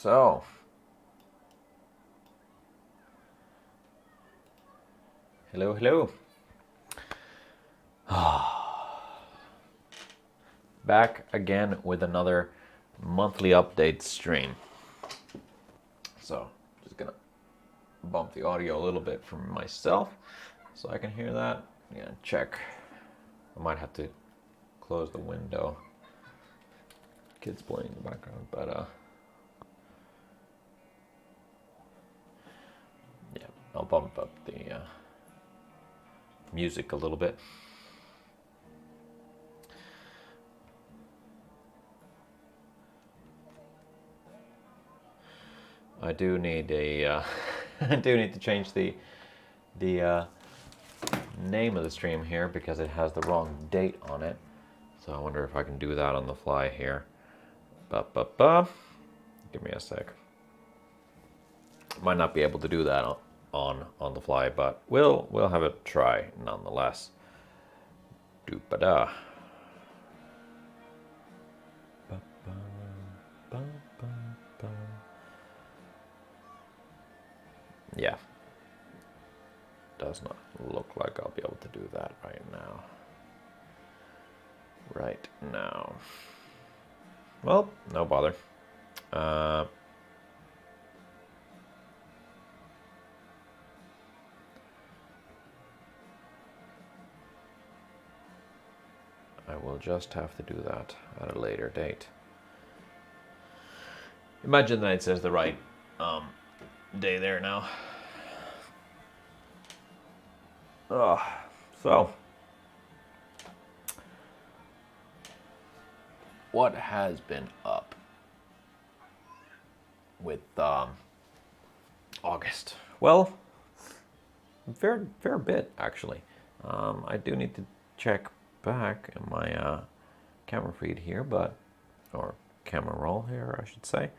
So, hello, hello. Back again with another monthly update stream. So, just gonna bump the audio a little bit for myself so I can hear that. Yeah, check. I might have to close the window. Kids playing in the background, but yeah, I'll bump up the music a little bit. I do need a I do need to change the name of the stream here because it has the wrong date on it. So I wonder if I can do that on the fly here. Give me a sec. Might not be able to do that on the fly, but we'll have a try nonetheless. Doopada. Yeah. Does not look like I'll be able to do that right now. Right now. Well, no bother. I will just have to do that at a later date. Imagine that it says the right day there now. So what has been up with August? Well, fair bit actually. I do need to check back in my camera feed here, or camera roll here, I should say.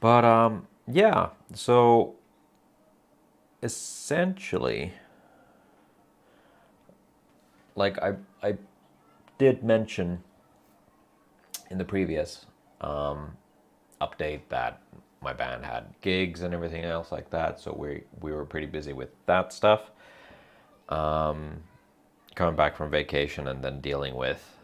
But yeah, so essentially, like I did mention in the previous update that my band had gigs and everything else like that, so we were pretty busy with that stuff. Coming back from vacation and then dealing with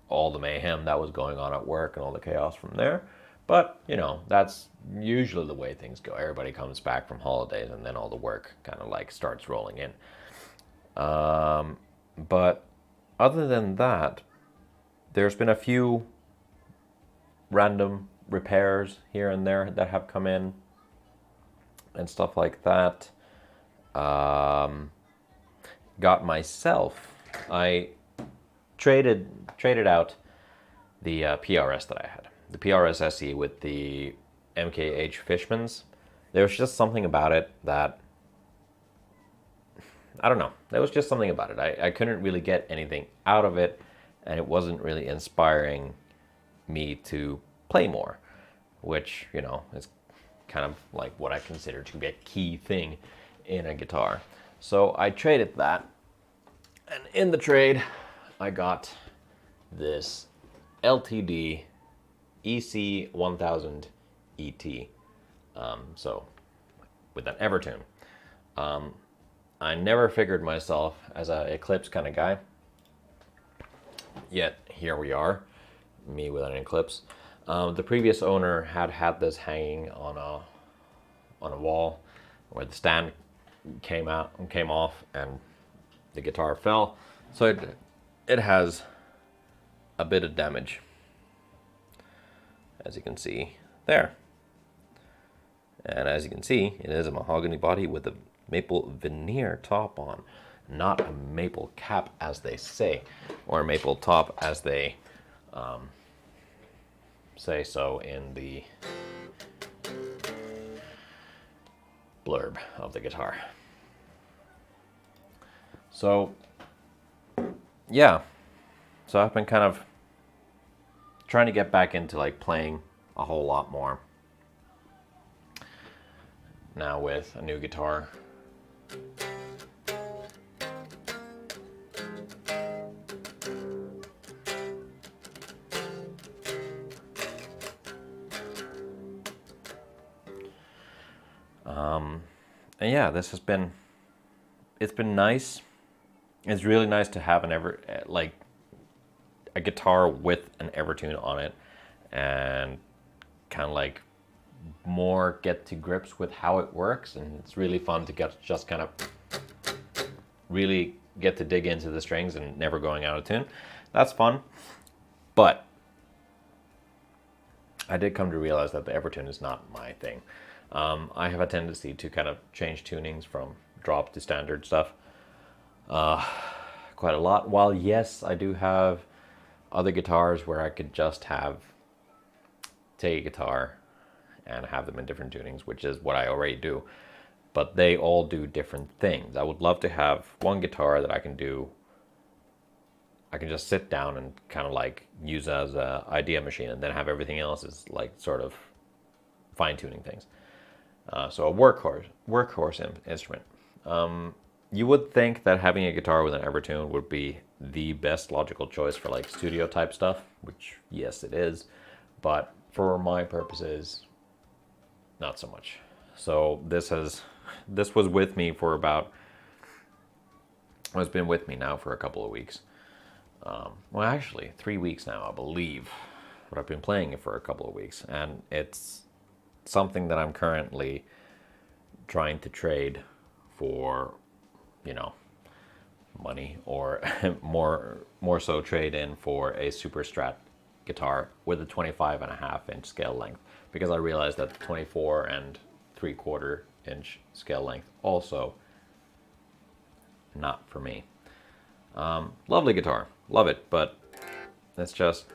all the mayhem that was going on at work and all the chaos from there. But, you know, that's usually the way things go. Everybody comes back from holidays and then all the work kind of like starts rolling in. But other than that, there's been a few random repairs here and there that have come in and stuff like that. Got myself, I traded out the PRS that I had, the PRS SE with the MKH Fishmans. There was just something about it that, I don't know, there was just something about it. I couldn't really get anything out of it, and it wasn't really inspiring me to play more, which, you know, is kind of like what I consider to be a key thing in a guitar. So I traded that, and in the trade, I got this LTD EC-1000ET, so with an Evertune. I never figured myself as an Eclipse kind of guy, yet here we are, me with an Eclipse. The previous owner had this hanging on a wall where the stand came off and the guitar fell, so it has a bit of damage, as you can see there. And as you can see, it is a mahogany body with a maple veneer top on, not a maple cap as they say, or a maple top as they say so in the blurb of the guitar. So yeah, so I've been kind of trying to get back into like playing a whole lot more now with a new guitar. And yeah, it's been nice. It's really nice to have like a guitar with an Evertune on it, and kind of like more get to grips with how it works. And it's really fun to just kind of really get to dig into the strings and never going out of tune. That's fun. But I did come to realize that the Evertune is not my thing. I have a tendency to kind of change tunings from drop to standard stuff quite a lot. While yes, I do have other guitars where I could just take a guitar and have them in different tunings, which is what I already do. But they all do different things. I would love to have one guitar that I can just sit down and kind of like use as an idea machine, and then have everything else is like sort of fine-tuning things. So a workhorse instrument. You would think that having a guitar with an Evertune would be the best logical choice for like studio type stuff, which yes it is, but for my purposes, not so much. So this was with me for it's been with me now for a couple of weeks. Well, actually 3 weeks now, I believe, but I've been playing it for a couple of weeks, and it's something that I'm currently trying to trade for, money, or more so trade in for a Super Strat guitar with a 25.5-inch scale length, because I realized that 24 and 3/4 inch scale length also not for me. Lovely guitar, love it, but it's just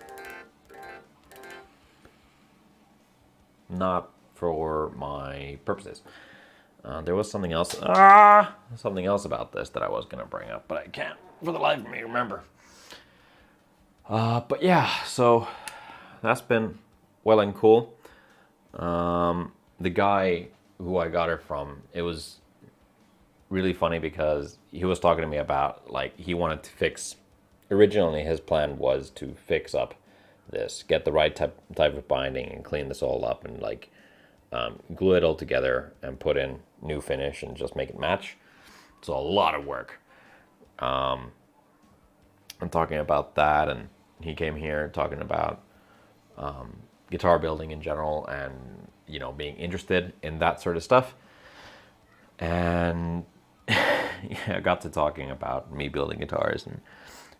not for my purposes. There was something else about this that I was going to bring up, but I can't for the life of me remember. But yeah, so that's been well and cool. The guy who I got it from, it was really funny because he was talking to me about, like, he wanted to fix, originally his plan was to fix up this, get the right type of binding and clean this all up and like glue it all together and put in new finish and just make it match. It's a lot of work. I'm talking about that, and he came here talking about guitar building in general, and being interested in that sort of stuff. And I got to talking about me building guitars, and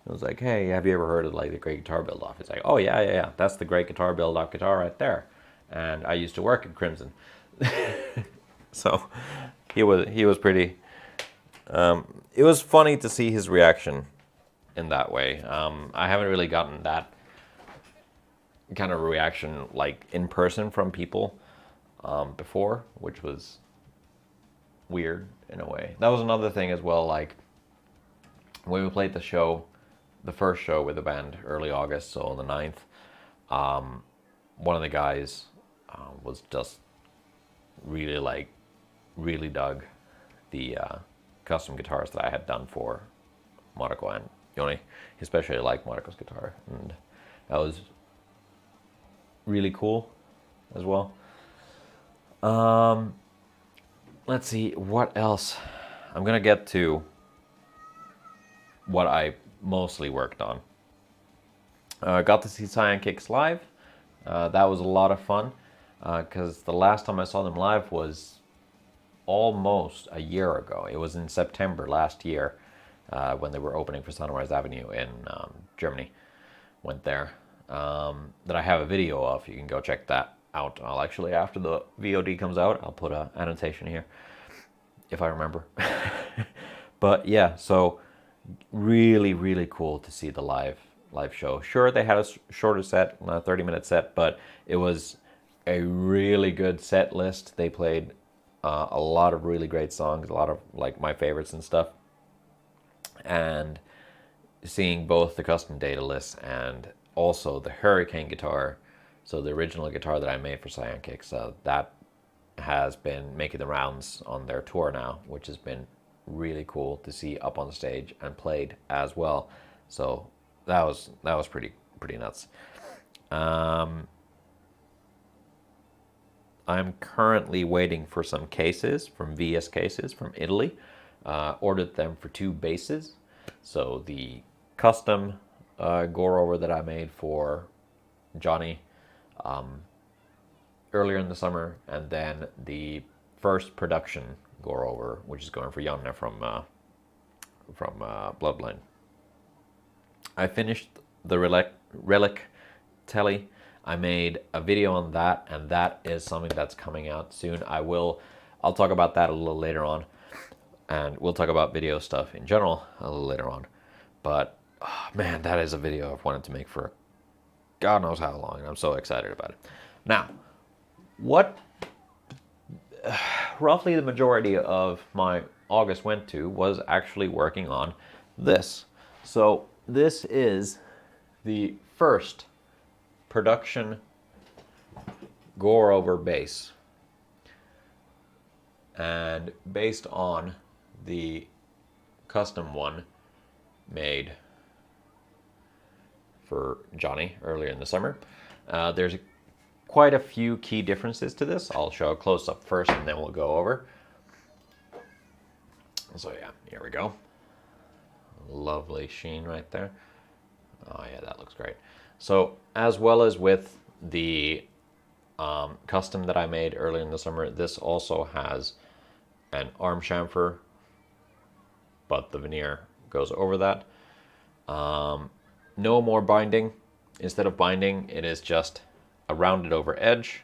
I was like, hey, have you ever heard of like the Great Guitar Build Off? It's like, oh yeah, that's the Great Guitar Build Off guitar right there. And I used to work at Crimson. So he was pretty, it was funny to see his reaction in that way. I haven't really gotten that kind of reaction like in person from people before, which was weird in a way. That was another thing as well, like when we played the first show with the band early August, so on the 9th, one of the guys was just really dug the custom guitars that I had done for Marco, and Joni especially liked Marco's guitar, and that was really cool as well. Let's see, what else? I'm gonna get to what I mostly worked on. Got to see Cyan Kicks live. That was a lot of fun, because the last time I saw them live was almost a year ago. It was in September last year, when they were opening for Sunrise Avenue in Germany. Went there. That I have a video of. You can go check that out. I'll actually, after the VOD comes out, I'll put an annotation here, if I remember. But yeah, so really cool to see the live show. Sure, they had a shorter set, a 30-minute set, but it was a really good set list. They played a lot of really great songs, a lot of like my favorites and stuff. And seeing both the custom Daedalus and also the Hurricane guitar, so the original guitar that I made for Cyan Kicks, that has been making the rounds on their tour now, which has been really cool to see up on stage and played as well. So that was pretty nuts. I'm currently waiting for some cases from VS Cases from Italy. Ordered them for 2 bases. So the custom GoreOver that I made for Johnny earlier in the summer, and then the first production GoreOver, which is going for Janne from Bloodline. I finished the Relic Tele. I made a video on that, and that is something that's coming out soon. I'll talk about that a little later on, and we'll talk about video stuff in general a little later on. But oh, man, that is a video I've wanted to make for God knows how long, and I'm so excited about it. Now, what roughly the majority of my August went to was actually working on this. So this is the first production GoreOver bass, and based on the custom one made for Johnny earlier in the summer, there's quite a few key differences to this. I'll show a close-up first, and then we'll go over. So yeah, here we go. Lovely sheen right there. Oh yeah, that looks great. So as well as with the custom that I made earlier in the summer, this also has an arm chamfer, but the veneer goes over that. No more binding. Instead of binding, it is just a rounded over edge.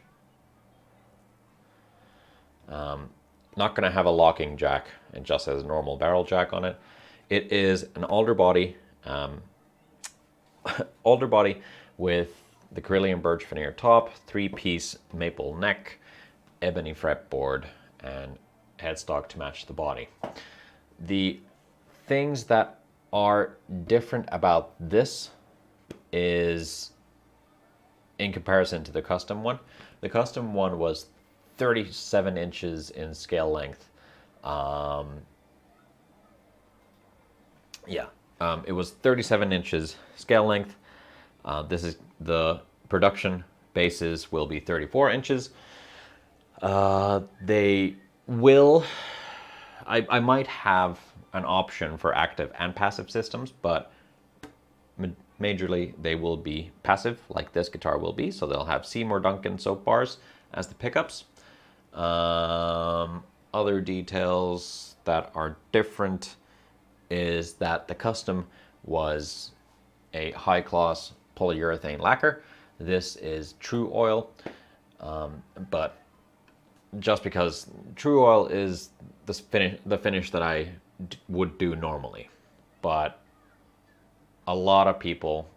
Not going to have a locking jack. It just has a normal barrel jack on it. It is an alder body, with the Carillion birch veneer top, 3-piece maple neck, ebony fretboard, and headstock to match the body. The things that are different about this is in comparison to the custom one. The custom one was 37 inches in scale length. It was 37 inches scale length. This is the production bases will be 34 inches. They will, I might have an option for active and passive systems, but majorly they will be passive, like this guitar will be. So they'll have Seymour Duncan soap bars as the pickups. Other details that are different is that the custom was a high-gloss polyurethane lacquer. This is True Oil, but just because True Oil is the finish that I would do normally, but a lot of people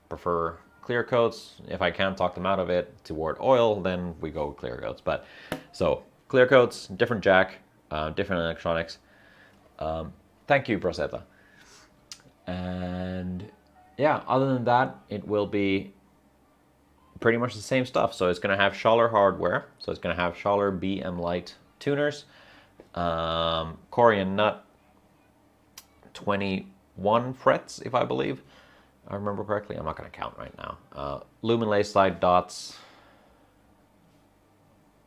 prefer clear coats. If I can't talk them out of it toward oil, then we go with clear coats. But so clear coats, different jack, different electronics. Thank you, Brosetta. And yeah, other than that, it will be pretty much the same stuff. So it's going to have Schaller hardware. So it's going to have Schaller BM Light tuners, Corian nut, 21 frets, if I believe I remember correctly. I'm not going to count right now. Lumen lace side dots,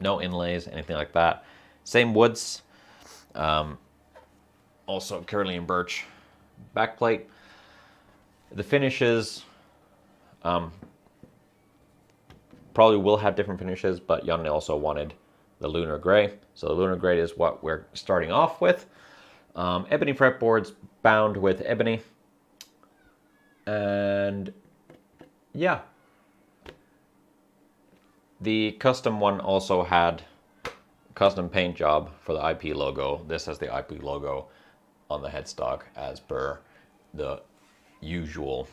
no inlays, anything like that. Same woods. Also Carillion birch backplate. The finishes probably will have different finishes, but Janne also wanted the lunar gray. So the lunar gray is what we're starting off with. Ebony fretboards bound with ebony. And yeah, the custom one also had custom paint job for the IP logo. This has the IP logo on the headstock as per the usual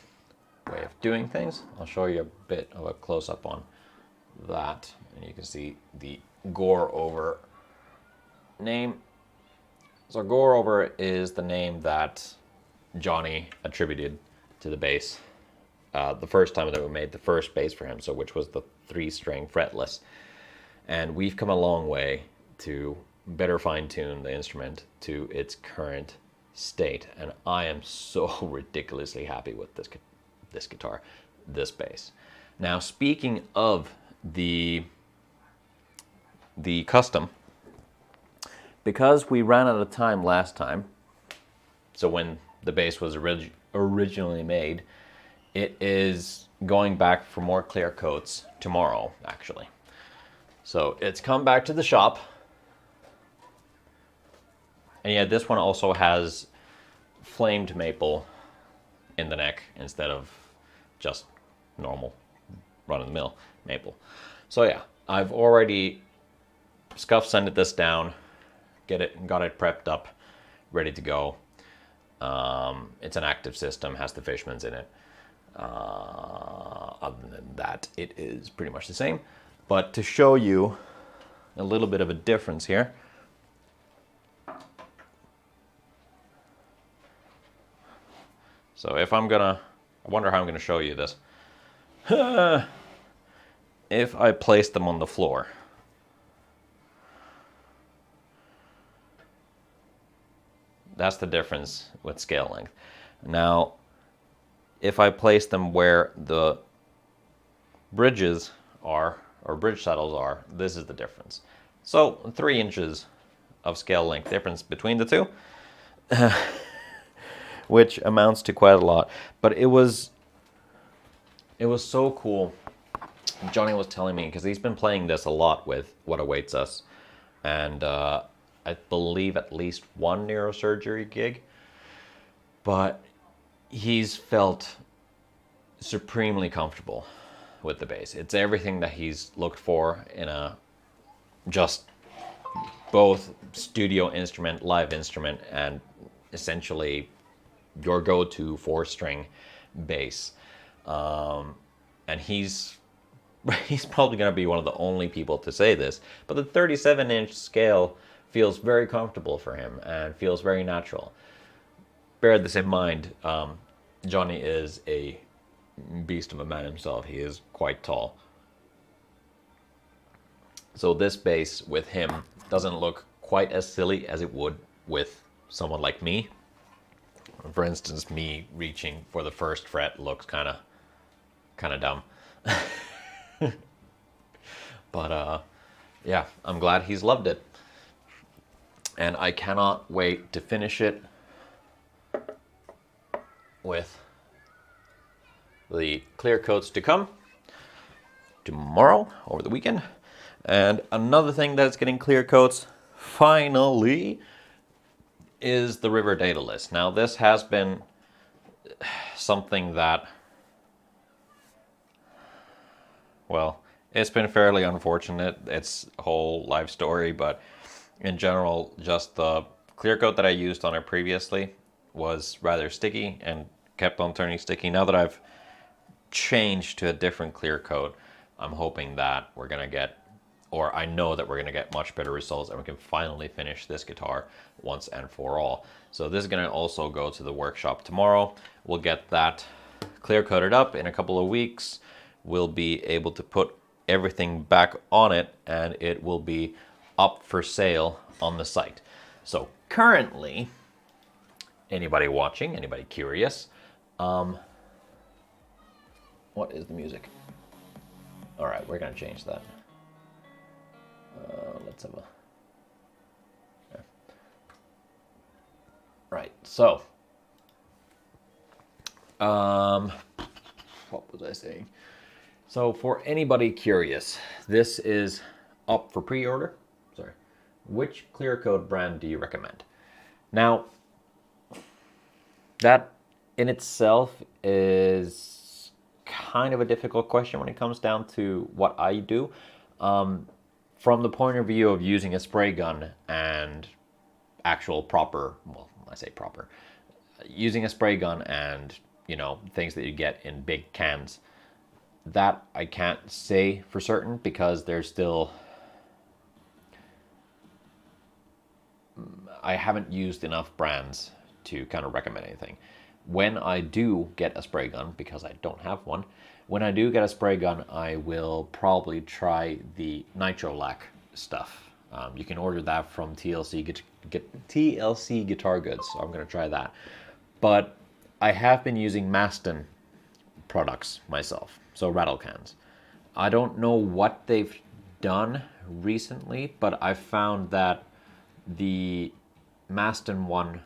way of doing things. I'll show you a bit of a close-up on that, and you can see the GoreOver name. So GoreOver is the name that Johnny attributed to the bass the first time that we made the first bass for him, so which was the 3-string fretless. And we've come a long way to better fine-tune the instrument to its current state, and I am so ridiculously happy with this guitar, this bass. Now, speaking of the the Custom, because we ran out of time last time, so when the base was originally made, it is going back for more clear coats tomorrow, actually. So it's come back to the shop. And yeah, this one also has flamed maple in the neck instead of just normal run-of-the-mill maple. So yeah, I've already Scuff sent this down, got it prepped up, ready to go. It's an active system, has the Fishmans in it. Other than that, it is pretty much the same. But to show you a little bit of a difference here, so if I'm gonna, I wonder how I'm gonna show you this. If I place them on the floor, that's the difference with scale length. Now, if I place them where the bridges are, or bridge saddles are, this is the difference. So 3 inches of scale length difference between the two, which amounts to quite a lot. But it was so cool. Johnny was telling me, because he's been playing this a lot with What Awaits Us, and I believe at least one neurosurgery gig, but he's felt supremely comfortable with the bass. It's everything that he's looked for in a just both studio instrument, live instrument, and essentially your go-to 4-string bass. And he's probably going to be one of the only people to say this, but the 37-inch scale feels very comfortable for him and feels very natural. Bear this in mind, Johnny is a beast of a man himself. He is quite tall. So this bass with him doesn't look quite as silly as it would with someone like me. For instance, me reaching for the first fret looks kind of dumb. But yeah, I'm glad he's loved it. And I cannot wait to finish it with the clear coats to come tomorrow, over the weekend. And another thing that's getting clear coats, finally, is the River Daedalus. Now this has been something that, well, it's been fairly unfortunate. It's a whole life story, but in general, just the clear coat that I used on it previously was rather sticky and kept on turning sticky. Now that I've changed to a different clear coat, I'm hoping that we're gonna get, or I know that we're gonna get much better results, and we can finally finish this guitar once and for all. So this is gonna also go to the workshop tomorrow. We'll get that clear coated up in a couple of weeks. We'll be able to put everything back on it, and it will be up for sale on the site. So currently, anybody watching, anybody curious, what is the music? All right, we're gonna change that. Let's have a, yeah. Right, so, what was I saying? So for anybody curious, this is up for pre-order. Sorry. Which clear coat brand do you recommend? Now, that in itself is kind of a difficult question when it comes down to what I do. From the point of view of using a spray gun and actual proper, well, I say proper, using a spray gun and, you know, things that you get in big cans, that I can't say for certain because there's still, I haven't used enough brands to kind of recommend anything. When I do get a spray gun, because I don't have one, when I do get a spray gun, I will probably try the Nitro Lac stuff. You can order that from TLC Guitar Goods, so I'm going to try that. But I have been using Maston products myself, so rattle cans. I don't know what they've done recently, but I found that the Maston 1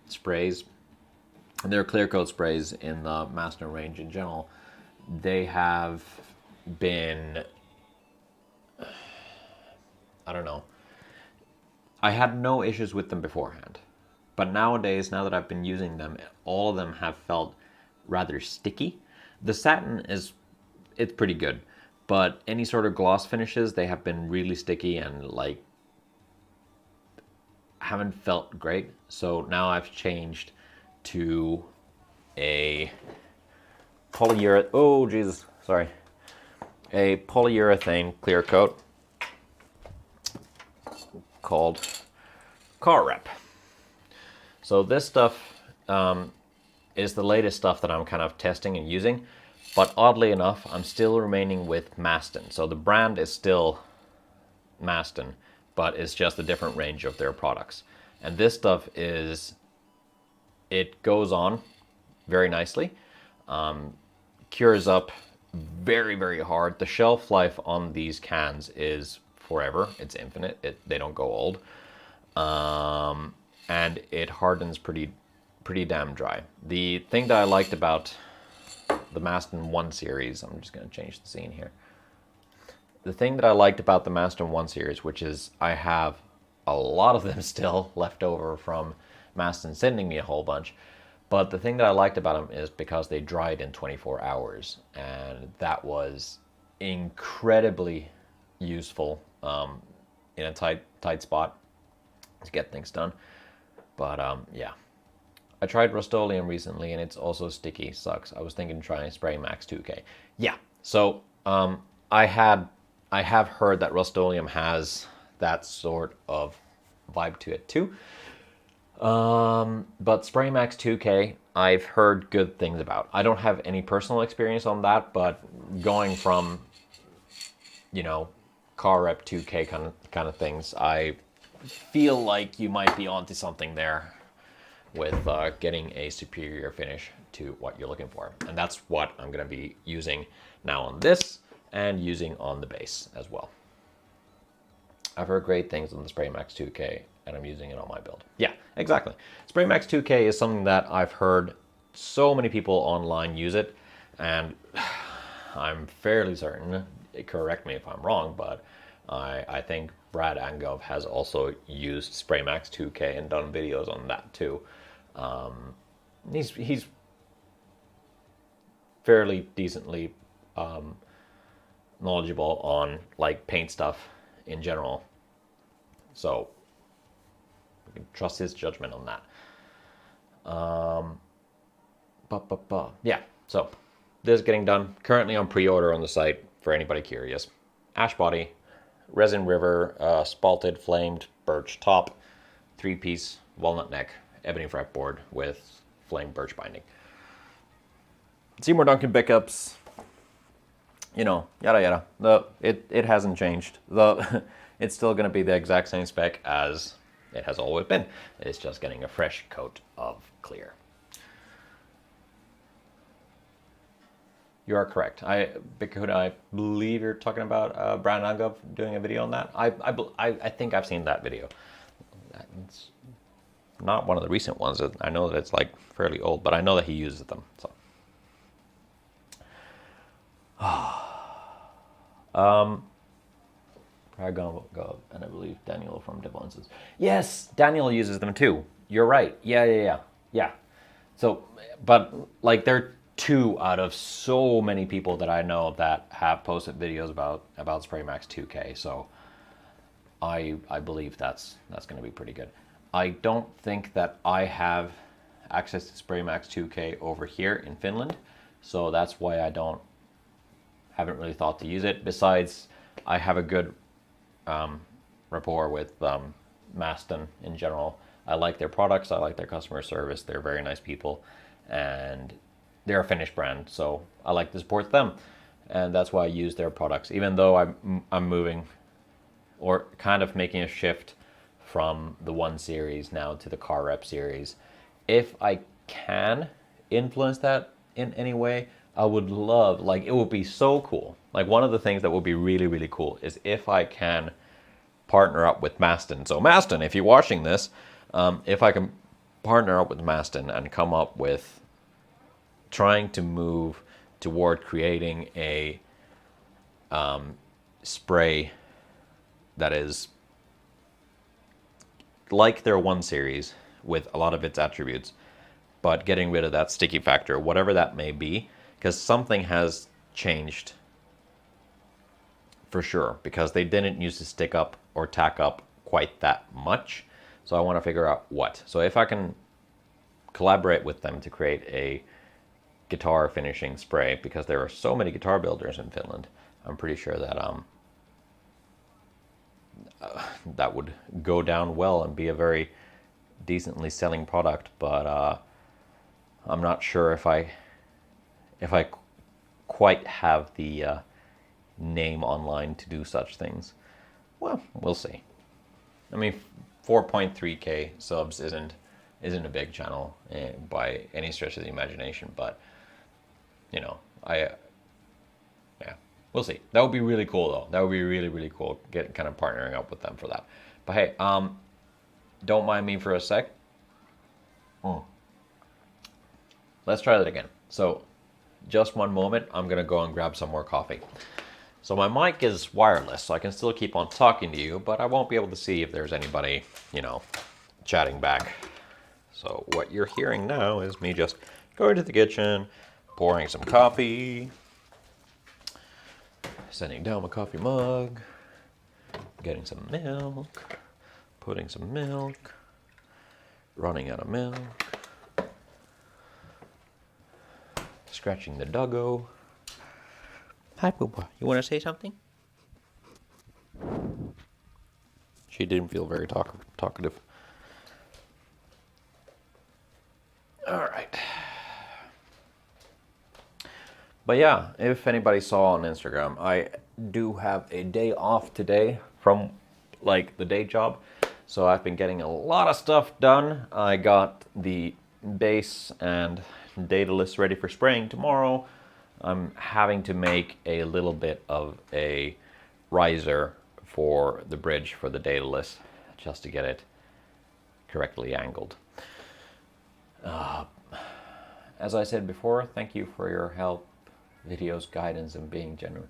sprays, and they're clear coat sprays in the Maston range in general, they have been, I don't know, I had no issues with them beforehand. But nowadays, now that I've been using them, all of them have felt rather sticky. The satin it's pretty good, but any sort of gloss finishes, they have been really sticky and like haven't felt great. So now I've changed to a polyurethane, oh Jesus, sorry. A polyurethane clear coat called GoreOver. So this stuff is the latest stuff that I'm kind of testing and using, but oddly enough, I'm still remaining with Maston. So the brand is still Maston, but it's just a different range of their products. And this stuff it goes on very nicely, cures up very, very hard. The shelf life on these cans is forever. It's infinite. They don't go old. And it hardens pretty damn dry. The thing that I liked about the Maston 1 series, I'm just going to change the scene here. The thing that I liked about the Maston 1 series, which is I have a lot of them still left over from Maston sending me a whole bunch, but the thing that I liked about them is because they dried in 24 hours, and that was incredibly useful in a tight spot to get things done. But yeah, I tried Rust-Oleum recently, and it's also sticky. Sucks. I was thinking of trying Spray Max 2K. Yeah, so I have heard that Rust-Oleum has that sort of vibe to it too. But Spray Max 2K, I've heard good things about. I don't have any personal experience on that, but going from, you know, car rep 2K kind of things, I feel like you might be onto something there with getting a superior finish to what you're looking for. And that's what I'm going to be using now on this and using on the base as well. I've heard great things on the Spray Max 2K, and I'm using it on my build. Yeah, exactly. Spray Max 2K is something that I've heard so many people online use it, and I'm fairly certain, correct me if I'm wrong, but I think Brad Angov has also used Spray Max 2K and done videos on that too. He's fairly decently knowledgeable on like paint stuff in general, so we can trust his judgment on that. Yeah, so this is getting done currently on pre-order on the site for anybody curious. Ash body, resin river, spalted flamed birch top, 3-piece walnut neck, ebony fretboard with flame birch binding. Seymour Duncan pickups, you know, yada yada. It hasn't changed. It's still going to be the exact same spec as it has always been. It's just getting a fresh coat of clear. You are correct. I believe you're talking about Brad Angov doing a video on that. I think I've seen that video. It's not one of the recent ones. I know that it's like fairly old, but I know that he uses them. So, Paragon Gov, and I believe Daniel from Devon's. Yes, Daniel uses them too. You're right. Yeah. So, but like they're 2 out of so many people that I know that have posted videos about Spray Max 2K. So I believe that's going to be pretty good. I don't think that I have access to Spray Max 2K over here in Finland, so that's why I haven't really thought to use it. Besides, I have a good rapport with Maston in general. I like their products. I like their customer service. They're very nice people, and they're a Finnish brand, so I like to support them, and that's why I use their products. Even though I'm moving, or kind of making a shift from the 1 series now to the car rep series, if I can influence that in any way, I would love, like, it would be so cool. Like, one of the things that would be really, really cool is if I can partner up with Maston. So Maston, if you're watching this, if I can partner up with Maston and come up with trying to move toward creating a spray that is like their 1 series with a lot of its attributes, but getting rid of that sticky factor, whatever that may be, because something has changed for sure, because they didn't used to stick up or tack up quite that much. So I want to figure out what. So if I can collaborate with them to create a guitar finishing spray, because there are so many guitar builders in Finland, I'm pretty sure that that would go down well and be a very decently selling product. But I'm not sure if I quite have the name online to do such things. Well, we'll see. I mean, 4.3k subs isn't a big channel by any stretch of the imagination, but you know, yeah, we'll see. That would be really cool though. That would be really, really cool, kind of partnering up with them for that. But hey, don't mind me for a sec. Let's try that again. So just one moment, I'm gonna go and grab some more coffee. So my mic is wireless, so I can still keep on talking to you, but I won't be able to see if there's anybody, you know, chatting back. So what you're hearing now is me just going to the kitchen, pouring some coffee, setting down my coffee mug, getting some milk, putting some milk, running out of milk, scratching the doggo. Hi, Poopa. You want to say something? She didn't feel very talkative. All right. But yeah, if anybody saw on Instagram, I do have a day off today from like the day job. So I've been getting a lot of stuff done. I got the base and Daedalus ready for spraying tomorrow. I'm having to make a little bit of a riser for the bridge for the Daedalus just to get it correctly angled. As I said before, thank you for your help, videos, guidance, and being genuine.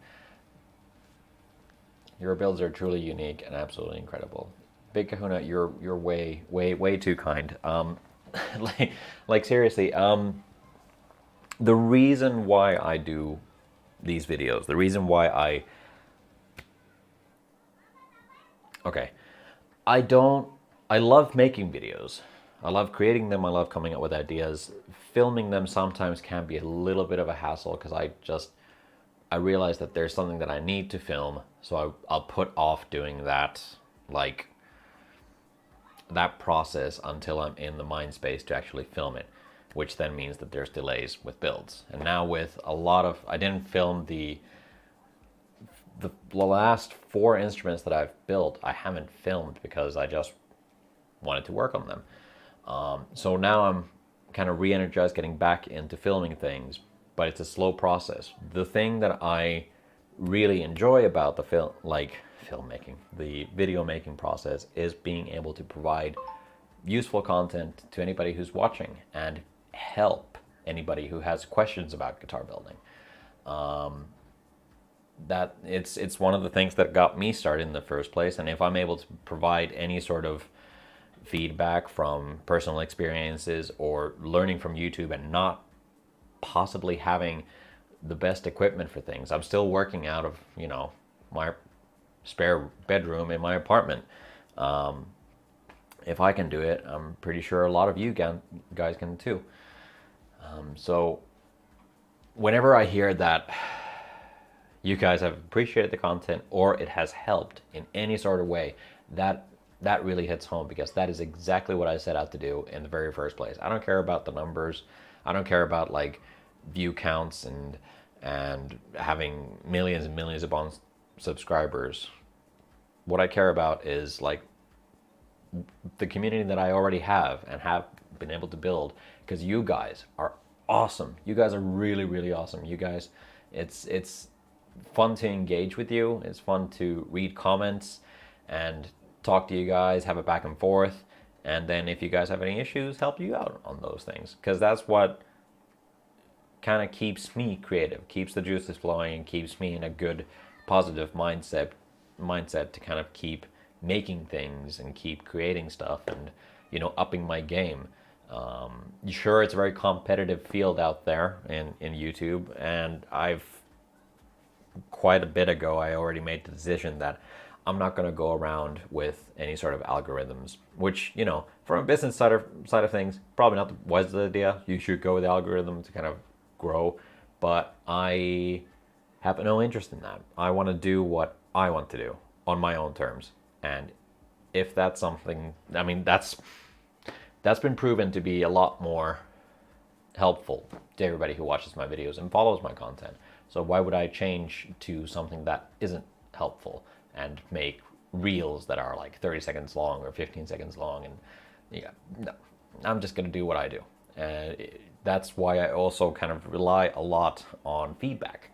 Your builds are truly unique and absolutely incredible. Big Kahuna, you're way too kind. like seriously, the reason why I do these videos, the reason why I love making videos. I love creating them. I love coming up with ideas. Filming them sometimes can be a little bit of a hassle because I realize that there's something that I need to film. So I'll put off doing that, like that process until I'm in the mind space to actually film it, which then means that there's delays with builds. And now with a lot of, I didn't film the last 4 instruments that I've built, I haven't filmed because I just wanted to work on them. So now I'm kind of re-energized, getting back into filming things, but it's a slow process. The thing that I really enjoy about the filmmaking, the video making process, is being able to provide useful content to anybody who's watching and help anybody who has questions about guitar building. That it's one of the things that got me started in the first place, and if I'm able to provide any sort of feedback from personal experiences or learning from YouTube and not possibly having the best equipment for things, I'm still working out of, you know, my spare bedroom in my apartment. If I can do it, I'm pretty sure a lot of you guys can too. So whenever I hear that you guys have appreciated the content or it has helped in any sort of way, that really hits home, because that is exactly what I set out to do in the very first place. I don't care about the numbers. I don't care about like view counts and having millions and millions of subscribers. What I care about is like the community that I already have and have been able to build, because you guys are awesome. You guys are really, really awesome. You guys, it's fun to engage with you. It's fun to read comments and talk to you guys, have a back and forth. And then if you guys have any issues, help you out on those things. Because that's what kind of keeps me creative, keeps the juices flowing, and keeps me in a good, positive mindset to kind of keep making things and keep creating stuff and, you know, upping my game. Sure, it's a very competitive field out there in YouTube, and quite a bit ago, I already made the decision that I'm not going to go around with any sort of algorithms, which, you know, from a business side of things, probably not the wisest idea. You should go with the algorithm to kind of grow, but I have no interest in that. I want to do what I want to do on my own terms. And if that's something, I mean, that's been proven to be a lot more helpful to everybody who watches my videos and follows my content. So why would I change to something that isn't helpful and make reels that are like 30 seconds long or 15 seconds long? And yeah, no, I'm just going to do what I do. And that's why I also kind of rely a lot on feedback.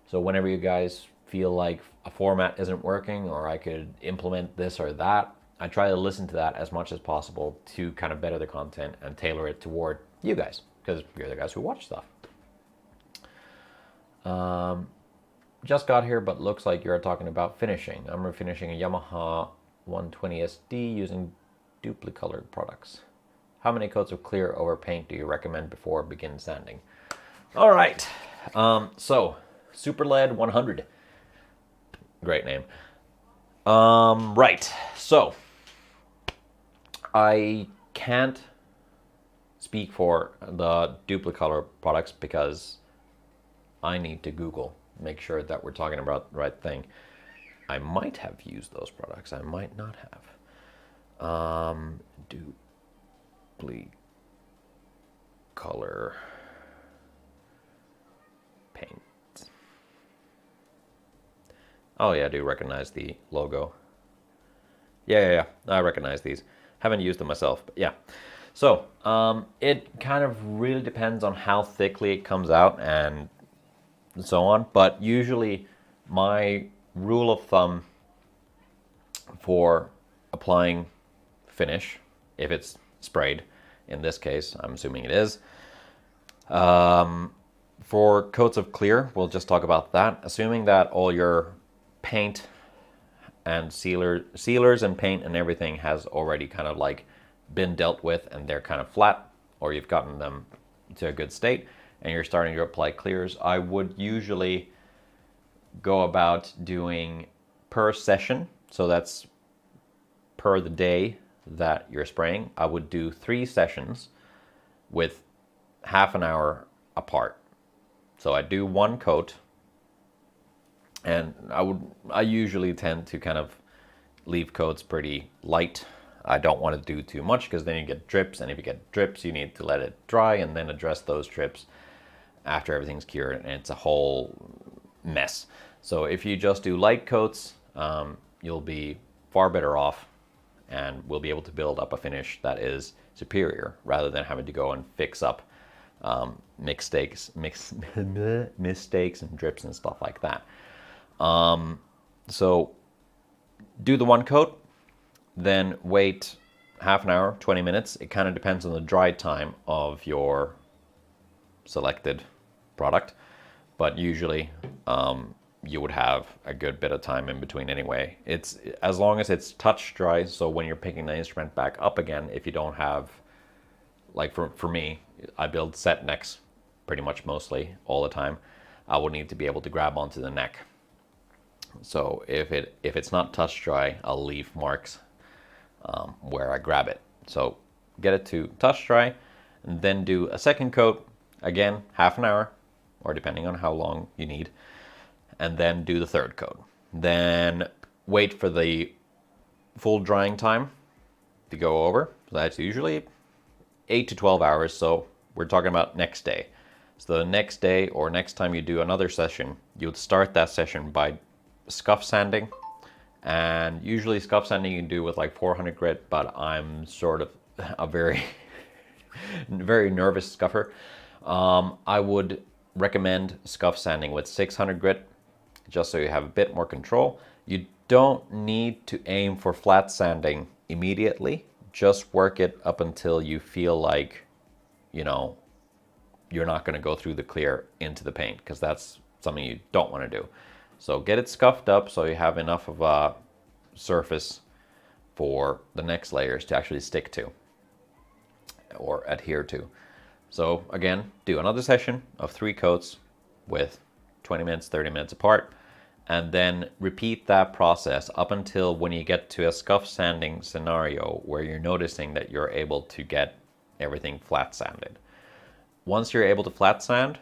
So whenever you guys feel like a format isn't working or I could implement this or that, I try to listen to that as much as possible to kind of better the content and tailor it toward you guys, because you're the guys who watch stuff. Just got here, but looks like you're talking about finishing. I'm refinishing a Yamaha 120 SD using duplicolored products. How many coats of clear over paint do you recommend before begin sanding? All right, so Super Lead 100. Great name. Right, so I can't speak for the duplicolor products because I need to Google, make sure that we're talking about the right thing. I might have used those products, I might not have. Duplicolor paint. Oh yeah, I do recognize the logo. Yeah, I recognize these. Haven't used them myself, but yeah. So, it kind of really depends on how thickly it comes out and so on, but usually my rule of thumb for applying finish, if it's sprayed, in this case, I'm assuming it is, for coats of clear, we'll just talk about that, assuming that all your paint and sealers and paint and everything has already kind of like been dealt with and they're kind of flat, or you've gotten them to a good state and you're starting to apply clears. I would usually go about doing per session, so that's per the day that you're spraying. I would do 3 sessions with half an hour apart. So I do 1 coat, and I usually tend to kind of leave coats pretty light. I don't want to do too much because then you get drips, and if you get drips, you need to let it dry and then address those drips after everything's cured, and it's a whole mess. So if you just do light coats, you'll be far better off, and we'll be able to build up a finish that is superior rather than having to go and fix up mistakes and drips and stuff like that. So do the 1 coat, then wait half an hour, 20 minutes. It kind of depends on the dry time of your selected product, but usually you would have a good bit of time in between anyway. It's as long as it's touch dry, so when you're picking the instrument back up again, if you don't have, like for me, I build set necks pretty much mostly all the time, I will need to be able to grab onto the neck. So if it's not touch dry, I'll leave marks where I grab it. So get it to touch dry, and then do a second coat, again half an hour, or depending on how long you need, and then do the 3rd coat. Then wait for the full drying time to go over. So that's usually 8 to 12 hours, so we're talking about next day. So the next day, or next time you do another session, you would start that session by scuff sanding. And usually scuff sanding you can do with like 400 grit, but I'm sort of a very very nervous scuffer. I would recommend scuff sanding with 600 grit, just so you have a bit more control. You don't need to aim for flat sanding immediately. Just work it up until you feel like, you know, you're not going to go through the clear into the paint, because that's something you don't want to do. So get it scuffed up so you have enough of a surface for the next layers to actually stick to or adhere to. So again, do another session of 3 coats with 20 minutes, 30 minutes apart, and then repeat that process up until when you get to a scuff sanding scenario where you're noticing that you're able to get everything flat sanded. Once you're able to flat sand,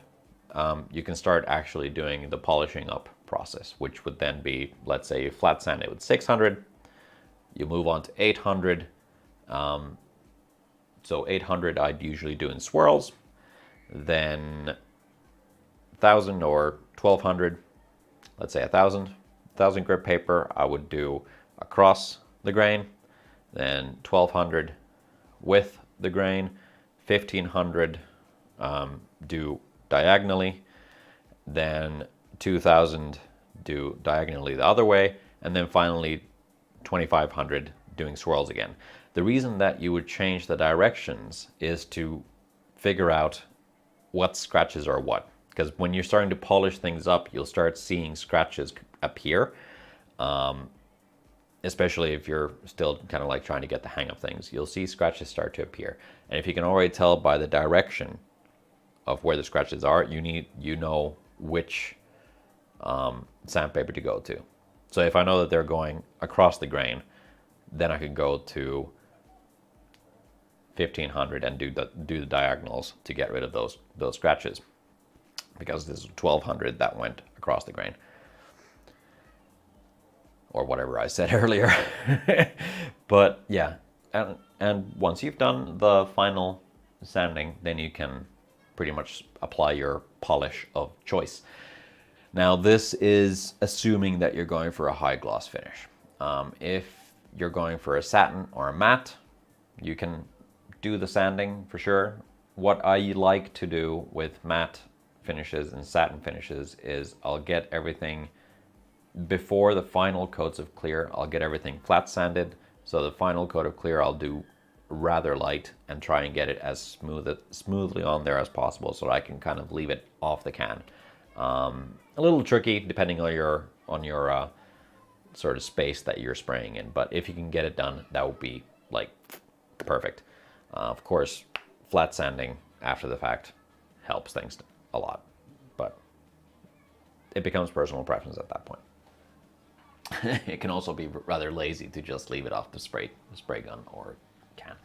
you can start actually doing the polishing up process, which would then be, let's say you flat sand it with 600, you move on to 800. So 800 I'd usually do in swirls, then 1000 or 1200, let's say 1000 grit paper I would do across the grain, then 1200 with the grain, 1500 do diagonally, then 2000 do diagonally the other way, and then finally 2500 doing swirls again. The reason that you would change the directions is to figure out what scratches are what. Because when you're starting to polish things up, you'll start seeing scratches appear. Especially if you're still kind of like trying to get the hang of things, you'll see scratches start to appear. And if you can already tell by the direction of where the scratches are, you know which sandpaper to go to. So if I know that they're going across the grain, then I could go to 1500 and do the diagonals to get rid of those scratches, because this is 1200 that went across the grain, or whatever I said earlier. But yeah, and once you've done the final sanding, then you can pretty much apply your polish of choice. Now this is assuming that you're going for a high gloss finish. If you're going for a satin or a matte, you can do the sanding for sure. What I like to do with matte finishes and satin finishes is I'll get everything before the final coats of clear, I'll get everything flat sanded. So the final coat of clear I'll do rather light and try and get it as smoothly on there as possible, so that I can kind of leave it off the can. A little tricky depending on your sort of space that you're spraying in, but if you can get it done, that would be like perfect. Of course, flat sanding after the fact helps things a lot, but it becomes personal preference at that point. It can also be rather lazy to just leave it off the spray gun or can.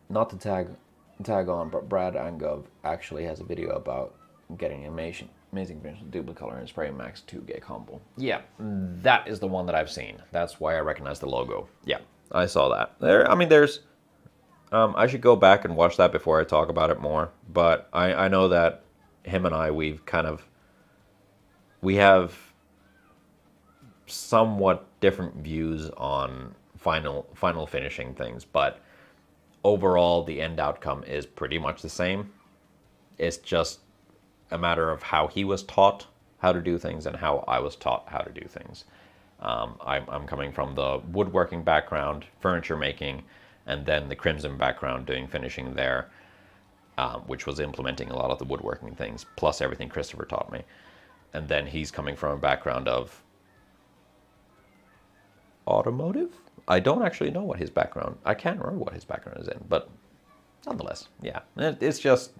Not to tag on, but Brad Angov actually has a video about getting amazing finish with Duplicolor and Spray Max 2K combo. Yeah, that is the one that I've seen. That's why I recognize the logo. Yeah, I saw that. There's I should go back and watch that before I talk about it more, but I know that him and I, we have somewhat different views on final finishing things, but overall the end outcome is pretty much the same. It's just a matter of how he was taught how to do things and how I was taught how to do things. I'm coming from the woodworking background, furniture making, and then the Crimson background doing finishing there, which was implementing a lot of the woodworking things, plus everything Christopher taught me. And then he's coming from a background of automotive? I don't actually know what his background, I can't remember what his background is in, but nonetheless, yeah. It's just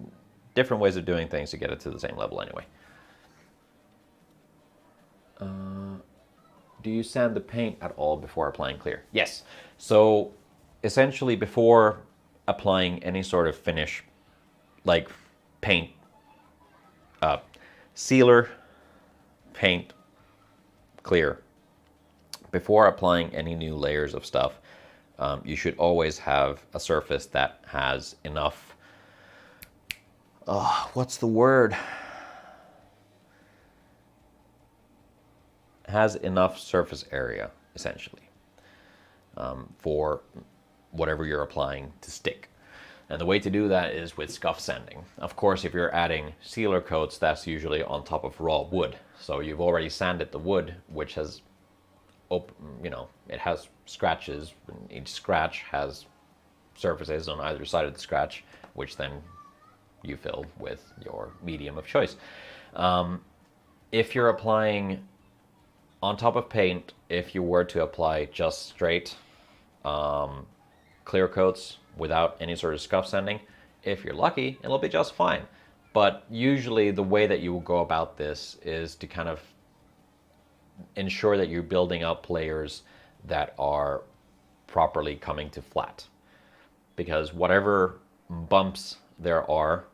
different ways of doing things to get it to the same level anyway. Do you sand the paint at all before applying clear? Yes. So essentially before applying any sort of finish, like paint, sealer, paint, clear, before applying any new layers of stuff, you should always have a surface that has enough, what's the word? Has enough surface area, essentially, for whatever you're applying to stick. And the way to do that is with scuff sanding. Of course, if you're adding sealer coats, that's usually on top of raw wood. So you've already sanded the wood, which has, it has scratches. Each scratch has surfaces on either side of the scratch, which then you fill with your medium of choice. If you're applying on top of paint, if you were to apply just straight clear coats without any sort of scuff sanding, if you're lucky, it'll be just fine. But usually the way that you will go about this is to kind of ensure that you're building up layers that are properly coming to flat. Because whatever bumps there are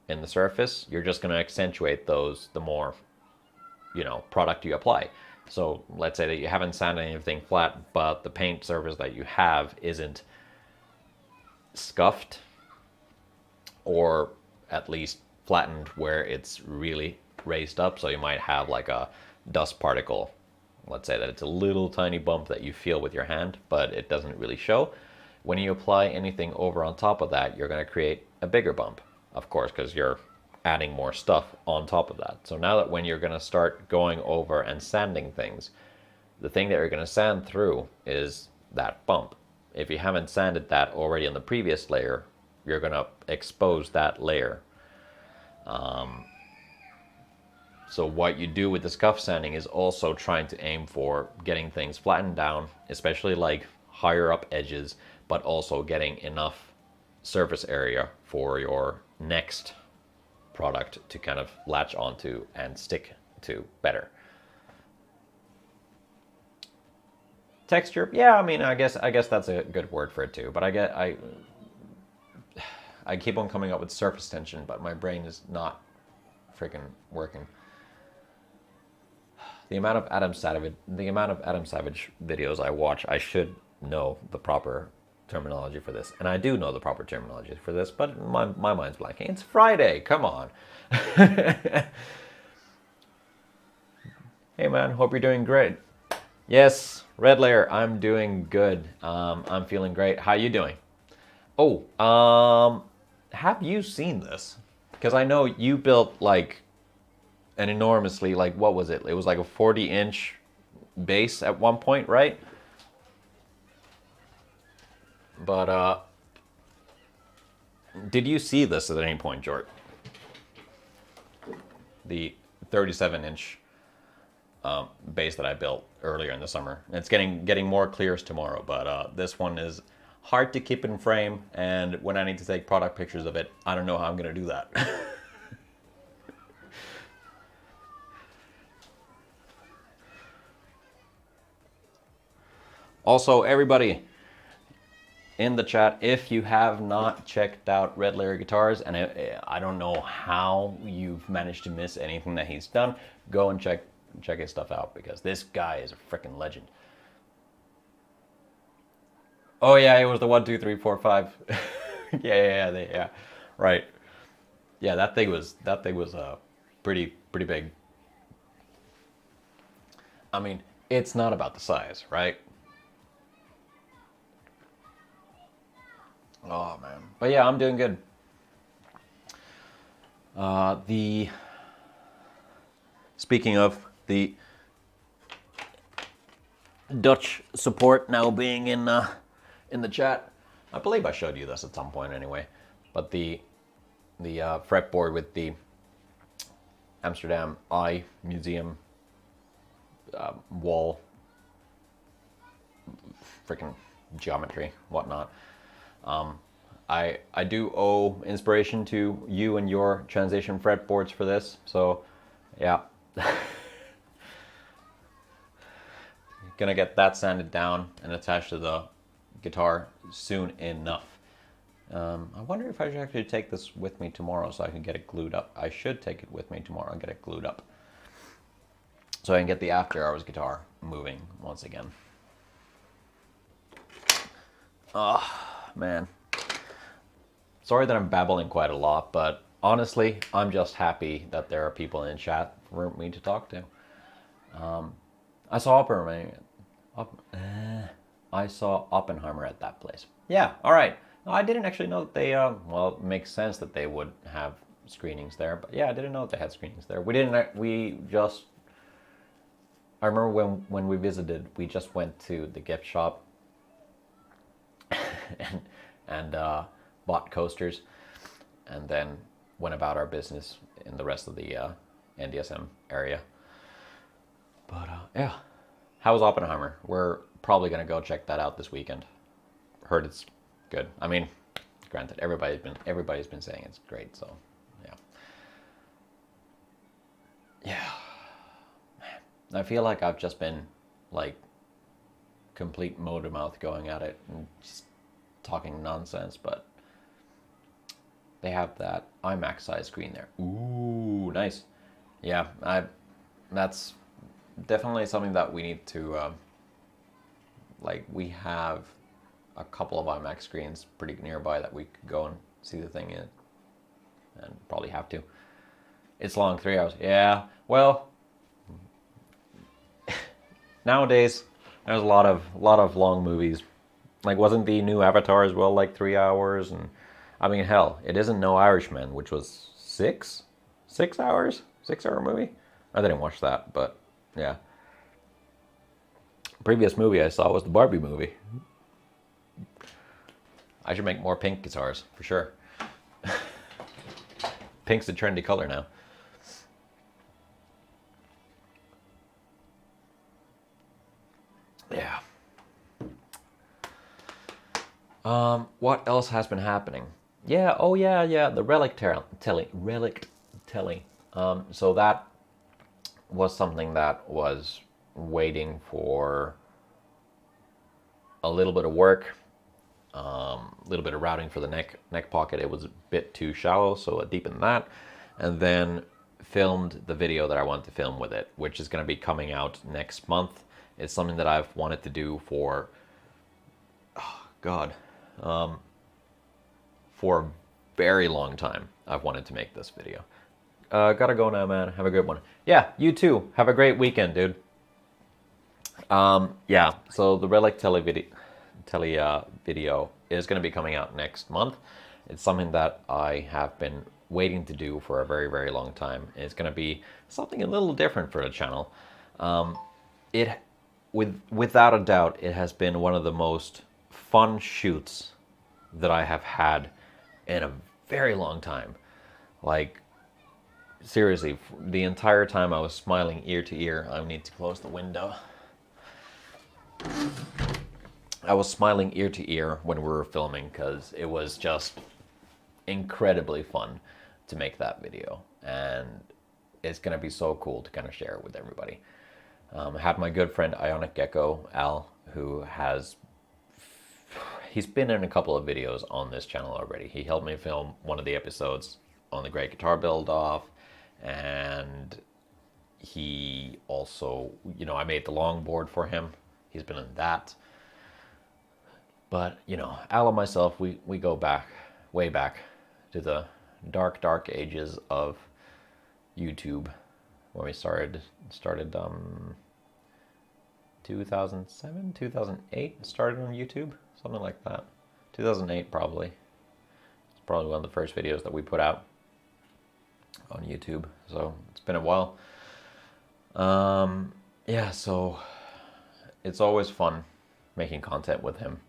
in the surface, you're just going to accentuate those the more, product you apply. So let's say that you haven't sanded anything flat, but the paint surface that you have isn't scuffed, or at least flattened where it's really raised up. So you might have like a dust particle. Let's say that it's a little tiny bump that you feel with your hand, but it doesn't really show. When you apply anything over on top of that, you're going to create a bigger bump, of course, because you're adding more stuff on top of that. So now that when you're going to start going over and sanding things, the thing that you're going to sand through is that bump. If you haven't sanded that already on the previous layer, you're going to expose that layer. So what you do with the scuff sanding is also trying to aim for getting things flattened down, especially like higher up edges, but also getting enough surface area for your next product to kind of latch onto and stick to better. Texture, yeah, I mean, I guess that's a good word for it too. But I keep on coming up with surface tension, but my brain is not freaking working. The amount of Adam Savage videos I watch, I should know the proper terminology for this, and I do know the proper terminology for this, but my mind's blanking. It's Friday, come on. Hey man, hope you're doing great. Yes, Red Layer, I'm doing good. I'm feeling great. How you doing? Oh, have you seen this? Because I know you built like an enormously, like, what was it? It was like a 40-inch base at one point, right? But did you see this at any point, Jort? The 37-inch base that I built earlier in the summer. It's getting more clears tomorrow, but this one is hard to keep in frame, and when I need to take product pictures of it, I don't know how I'm gonna do that. Also, everybody in the chat, if you have not checked out Red Layer Guitars, and I don't know how you've managed to miss anything that he's done, go and check his stuff out, because this guy is a freaking legend. Oh yeah, it was the 1, 2, 3, 4, 5. yeah, right. Yeah, that thing was pretty big. I mean, it's not about the size, right? Oh man, but yeah, I'm doing good. Speaking of the Dutch support now being in the chat, I believe I showed you this at some point anyway. But the fretboard with the Amsterdam Eye Museum wall, freaking geometry, whatnot. I do owe inspiration to you and your transition fretboards for this, so yeah. Gonna get that sanded down and attached to the guitar soon enough. I wonder if I should actually take this with me tomorrow so I can get it glued up. I should take it with me tomorrow and get it glued up, so I can get the after hours guitar moving once again. Oh man, sorry that I'm babbling quite a lot, but honestly, I'm just happy that there are people in chat for me to talk to. I saw Oppenheimer at that place. Yeah, all right. I didn't actually know that they, well, it makes sense that they would have screenings there, but yeah, I didn't know that they had screenings there. We didn't, we just, I remember when we visited, we just went to the gift shop and, and bought coasters and then went about our business in the rest of the NDSM area. But yeah, how was Oppenheimer? We're probably going to go check that out this weekend. Heard it's good. I mean, granted, everybody's been saying it's great, so yeah. Yeah. Man, I feel like I've just been like complete motor mouth going at it and just talking nonsense, but they have that IMAX size screen there. Ooh, nice. Yeah, that's definitely something that we need to like, we have a couple of IMAX screens pretty nearby that we could go and see the thing in, and probably have to. It's long, 3 hours. Yeah, well, nowadays there's a lot of long movies. Like, wasn't the new Avatar as well like 3 hours? And I mean, hell, it isn't No Irishman, which was 6 hours, 6 hour movie. I didn't watch that, but yeah. Previous movie I saw was the Barbie movie. I should make more pink guitars, for sure. Pink's the trendy color now. Yeah. What else has been happening? Yeah, oh yeah, the Relic Tele. So that was something that was waiting for a little bit of work, a little bit of routing for the neck pocket. It was a bit too shallow, so I deepened that, and then filmed the video that I wanted to film with it, which is going to be coming out next month. It's something that I've wanted to do for, oh God, for a very long time. I've wanted to make this video. Gotta go now, man. Have a good one. Yeah, you too. Have a great weekend, dude. Yeah, so the Relic Tele video is going to be coming out next month. It's something that I have been waiting to do for a very, very long time. It's going to be something a little different for the channel. Without a doubt, it has been one of the most fun shoots that I have had in a very long time. Like, seriously, the entire time I was smiling ear to ear. I need to close the window. I was smiling ear to ear when we were filming because it was just incredibly fun to make that video, and it's gonna be so cool to kind of share it with everybody. I had my good friend Ionic Gecko, Al, he's been in a couple of videos on this channel already. He helped me film one of the episodes on the Great Guitar Build-Off, and he also, you know, I made the longboard for him. He's been in that. But, you know, Al and myself, we go back, way back, to the dark, dark ages of YouTube, when we started 2007, 2008, started on YouTube, something like that. 2008 probably. It's probably one of the first videos that we put out on YouTube, so it's been a while. Yeah, so it's always fun making content with him.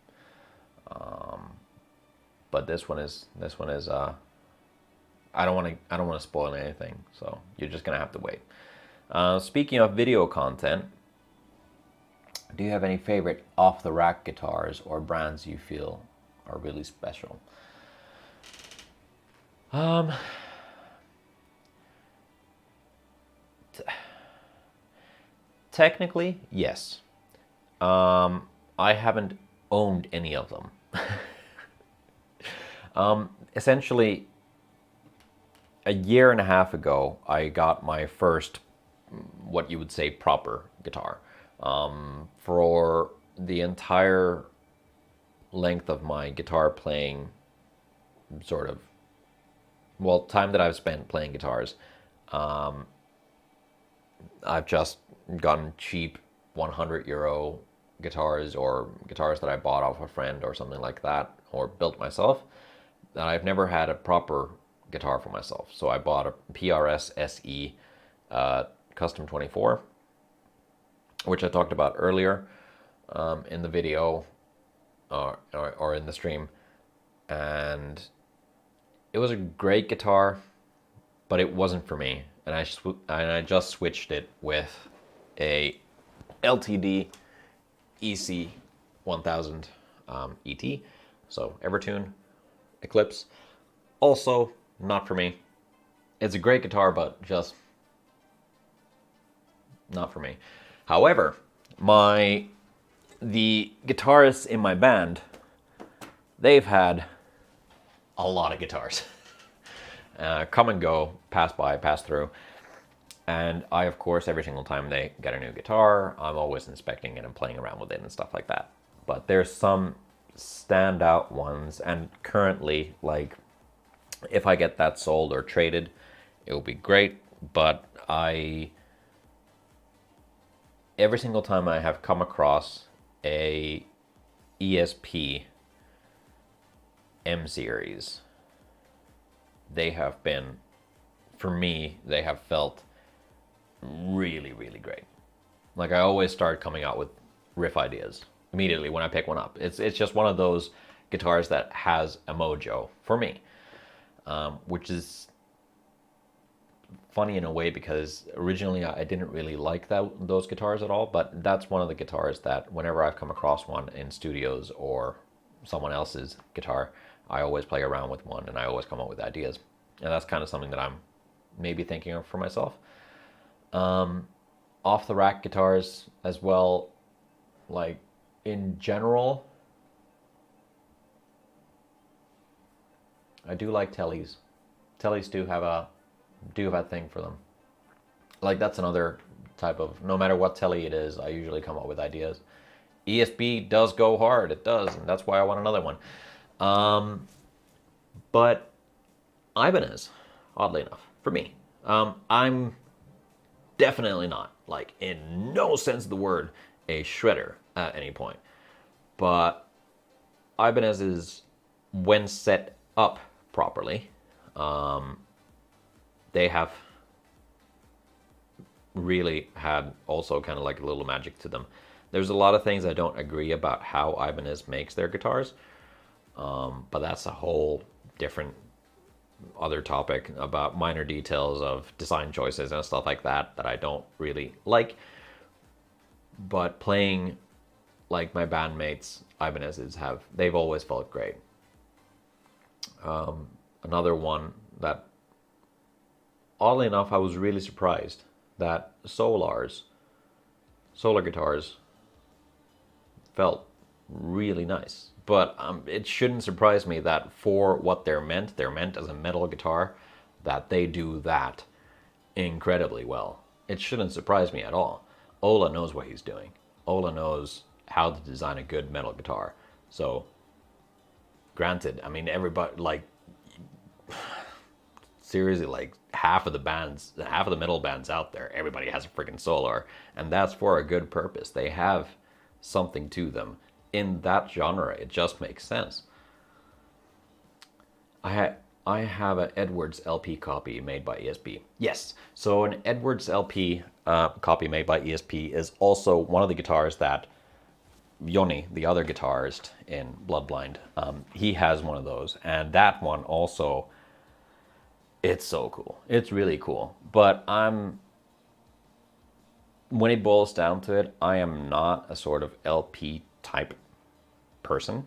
But this one is I don't want to spoil anything, so you're just gonna have to wait. Speaking of video content, do you have any favorite off-the-rack guitars or brands you feel are really special? Technically, yes. I haven't owned any of them. Essentially, a year and a half ago, I got my first, what you would say, proper guitar. For the entire length of my guitar playing, sort of, well, time that I've spent playing guitars, I've just gotten cheap 100 euro guitars, or guitars that I bought off a friend or something like that, or built myself, that I've never had a proper guitar for myself. So I bought a PRS SE Custom 24, which I talked about earlier in the video or in the stream. And it was a great guitar, but it wasn't for me. And I just switched it with a LTD EC-1000 ET. So Evertune Eclipse, also not for me. It's a great guitar, but just not for me. However, the guitarists in my band, they've had a lot of guitars. Come and go, pass by, pass through. And I, of course, every single time they get a new guitar, I'm always inspecting it and playing around with it and stuff like that. But there's some standout ones, and currently, like, if I get that sold or traded, it will be great. But every single time I have come across a ESP M series, they have been, for me, they have felt really, really great. Like, I always start coming out with riff ideas immediately when I pick one up. It's just one of those guitars that has a mojo for me, which is funny in a way, because originally I didn't really like those guitars at all, but that's one of the guitars that whenever I've come across one in studios or someone else's guitar, I always play around with one and I always come up with ideas. And that's kind of something that I'm maybe thinking of for myself. Off the rack guitars as well, like in general, I do like Teles. Teles do have a thing for them. Like, that's another type of, no matter what Tele it is, I usually come up with ideas. ESB does go hard, it does, and that's why I want another one. But Ibanez, oddly enough, for me, I'm definitely not, like, in no sense of the word, a shredder at any point. But Ibanez is, when set up properly, they have really had also kind of like a little magic to them. There's a lot of things I don't agree about how Ibanez makes their guitars, but that's a whole different other topic about minor details of design choices and stuff like that I don't really like. But playing like my bandmates, Ibanez's they've always felt great. Another one that, oddly enough, I was really surprised that solar guitars felt really nice. But it shouldn't surprise me that for what they're meant as a metal guitar, that they do that incredibly well. It shouldn't surprise me at all. Ola knows what he's doing. Ola knows how to design a good metal guitar. So, granted, I mean, everybody, like, seriously, like, half of the metal bands out there, everybody has a freaking solar, and that's for a good purpose. They have something to them. In that genre, it just makes sense. I have an Edwards LP copy made by ESP. Yes, so an Edwards LP copy made by ESP is also one of the guitars that Joni, the other guitarist in Bloodblind, he has one of those, and that one also, it's so cool. It's really cool. But when it boils down to it, I am not a sort of LP type person.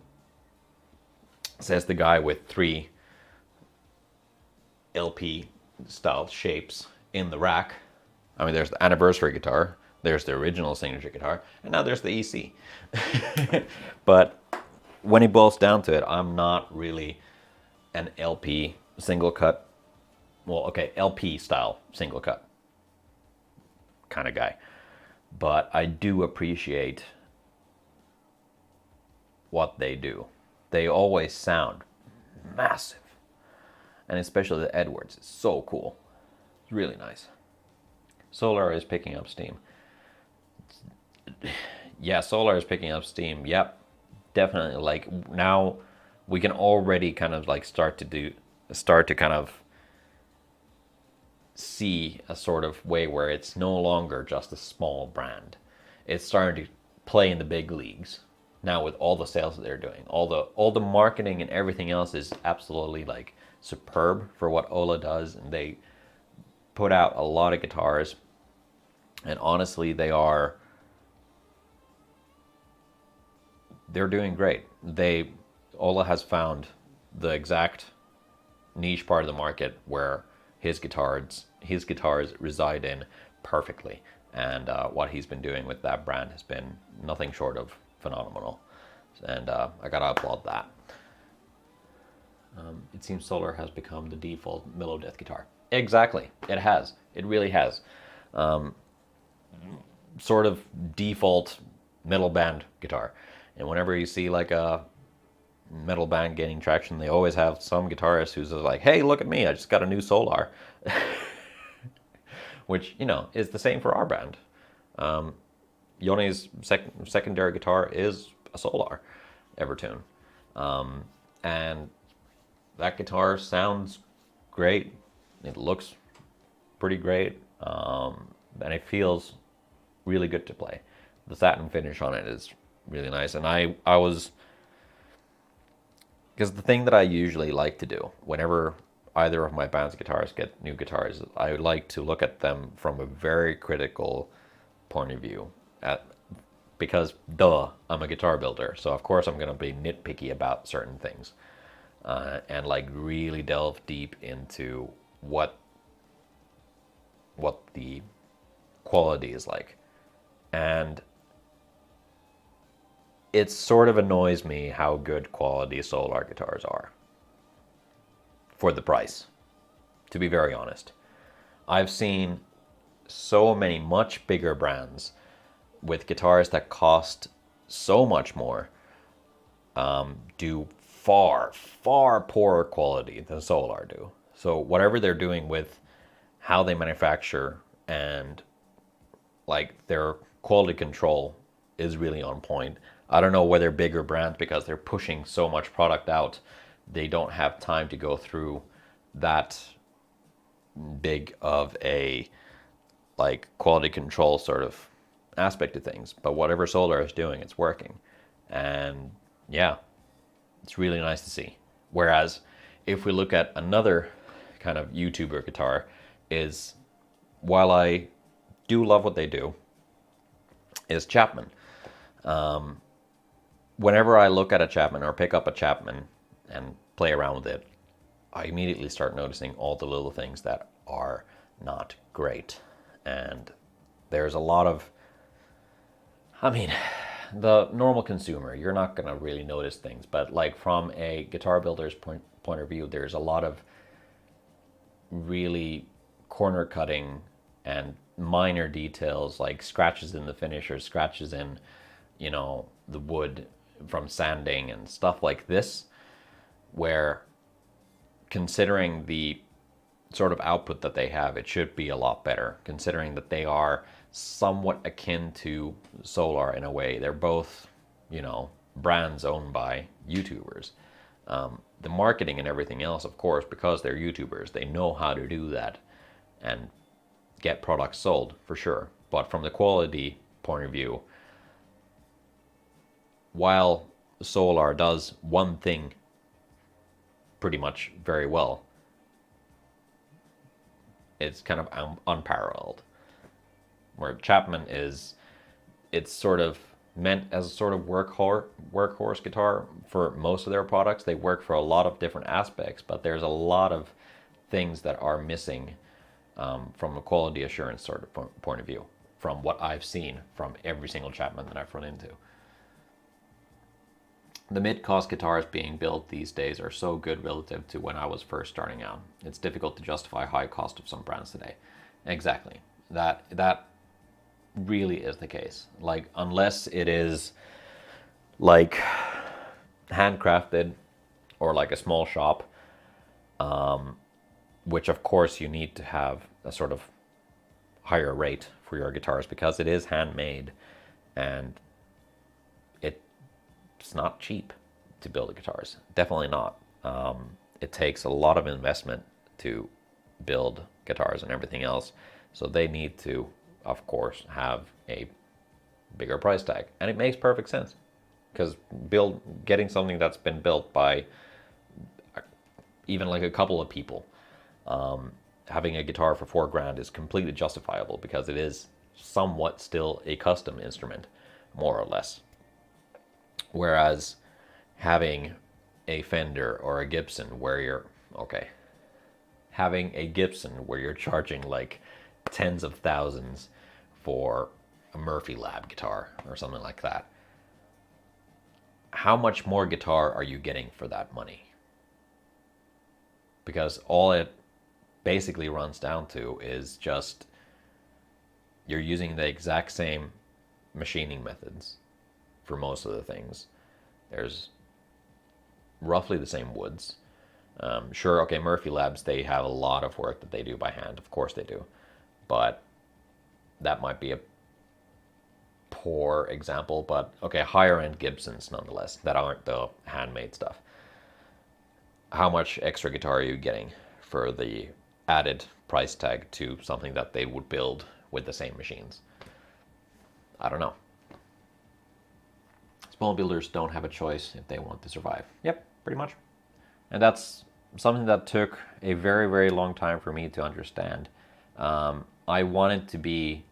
Says the guy with 3 LP style shapes in the rack. I mean, there's the anniversary guitar, there's the original signature guitar, and now there's the EC. But when it boils down to it, I'm not really an LP single cut, well, okay, LP style single cut kind of guy. But I do appreciate what they do. They always sound massive. And especially the Edwards, it's so cool. It's really nice. Solar is picking up steam. Yeah, Solar is picking up steam. Yep, definitely. Like, now we can already kind of like start to kind of see a sort of way where it's no longer just a small brand. It's starting to play in the big leagues now with all the sales that they're doing. All the marketing and everything else is absolutely like superb for what Ola does, and they put out a lot of guitars, and honestly they're doing great. Ola has found the exact niche part of the market where his guitars reside in perfectly, and what he's been doing with that brand has been nothing short of phenomenal, and I gotta applaud that. It seems Solar has become the default mellow death guitar. Exactly, it has. It really has. Sort of default metal band guitar, and whenever you see like a metal band gaining traction, they always have some guitarist who's like, hey, look at me, I just got a new Solar. Which, you know, is the same for our band. Yoni's secondary guitar is a Solar Evertune. And that guitar sounds great. It looks pretty great. And it feels really good to play. The satin finish on it is really nice. And I was... Because the thing that I usually like to do whenever either of my band's guitarists get new guitars, I would like to look at them from a very critical point of view. Because, duh, I'm a guitar builder, so of course I'm going to be nitpicky about certain things. And like really delve deep into what the quality is like. And it sort of annoys me how good quality Solar guitars are for the price, to be very honest. I've seen so many much bigger brands with guitars that cost so much more do far, far poorer quality than Solar do. So whatever they're doing with how they manufacture and like their quality control is really on point. I don't know whether bigger brands, because they're pushing so much product out, they don't have time to go through that big of a like quality control sort of aspect of things. But whatever Solar is doing, it's working. And yeah, it's really nice to see. Whereas if we look at another kind of YouTuber guitar, is, while I do love what they do, is Chapman. Whenever I look at a Chapman or pick up a Chapman and play around with it, I immediately start noticing all the little things that are not great. And there's a lot of, I mean, the normal consumer, you're not going to really notice things, but like from a guitar builder's point of view, there's a lot of really corner cutting and minor details, like scratches in the finish or scratches in, you know, the wood from sanding and stuff like this, where considering the sort of output that they have, it should be a lot better, considering that they are somewhat akin to Solar in a way. They're both, you know, brands owned by YouTubers. The marketing and everything else, of course, because they're YouTubers, they know how to do that and get products sold for sure. But from the quality point of view, while Solar does one thing pretty much very well, it's kind of unparalleled. Where Chapman is, it's sort of meant as a sort of workhorse guitar for most of their products. They work for a lot of different aspects, but there's a lot of things that are missing from a quality assurance sort of point of view, from what I've seen from every single Chapman that I've run into. The mid-cost guitars being built these days are so good relative to when I was first starting out. It's difficult to justify high cost of some brands today. Exactly. That really is the case. Like, unless it is like handcrafted or like a small shop, which of course you need to have a sort of higher rate for your guitars because it is handmade and it's not cheap to build guitars. Definitely not. It takes a lot of investment to build guitars and everything else. So they need to, of course, have a bigger price tag. And it makes perfect sense, because getting something that's been built by even like a couple of people, having a guitar for $4,000 is completely justifiable, because it is somewhat still a custom instrument, more or less. Whereas having a Fender or a Gibson where you're, having a Gibson where you're charging like tens of thousands for a Murphy Lab guitar or something like that, how much more guitar are you getting for that money? Because all it basically runs down to is just you're using the exact same machining methods for most of the things. There's roughly the same woods. Sure, okay, Murphy Labs, they have a lot of work that they do by hand. Of course they do. But that might be a poor example. But okay, higher end Gibsons nonetheless, that aren't the handmade stuff. How much extra guitar are you getting for the added price tag to something that they would build with the same machines? I don't know. Small builders don't have a choice if they want to survive. Yep, pretty much. And that's something that took a very, very long time for me to understand. I wanted to be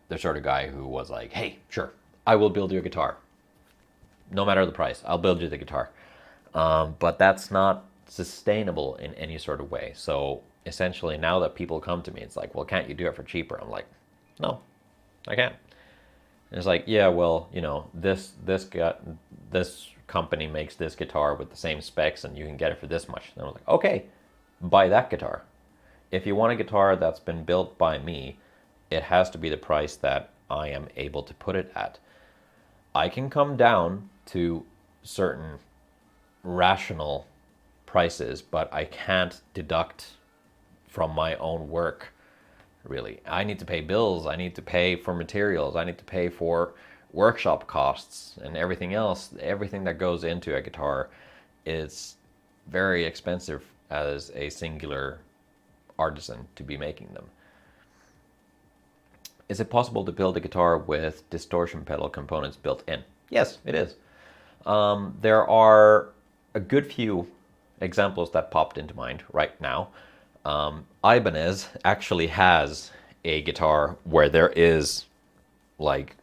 the sort of guy who was like, hey, sure, I will build you a guitar. No matter the price, I'll build you the guitar. But that's not sustainable in any sort of way. So essentially, now that people come to me, it's like, well, can't you do it for cheaper? I'm like, no, I can't. And it's like, yeah, well, you know, this company makes this guitar with the same specs, and you can get it for this much. And I was like, okay, buy that guitar. If you want a guitar that's been built by me, it has to be the price that I am able to put it at. I can come down to certain rational prices, but I can't deduct from my own work, really. I need to pay bills, I need to pay for materials, I need to pay for workshop costs and everything else. Everything that goes into a guitar is very expensive as a singular artisan to be making them. Is it possible to build a guitar with distortion pedal components built in? Yes, it is. There are a good few examples that popped into mind right now. Ibanez actually has a guitar where there is like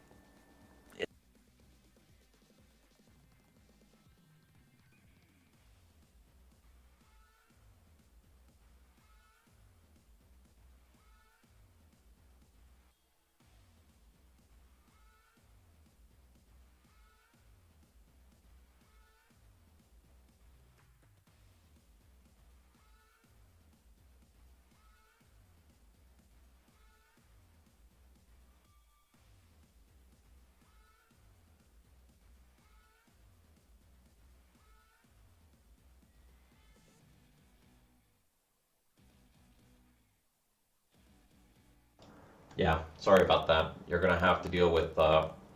yeah, sorry about that. You're gonna have to deal with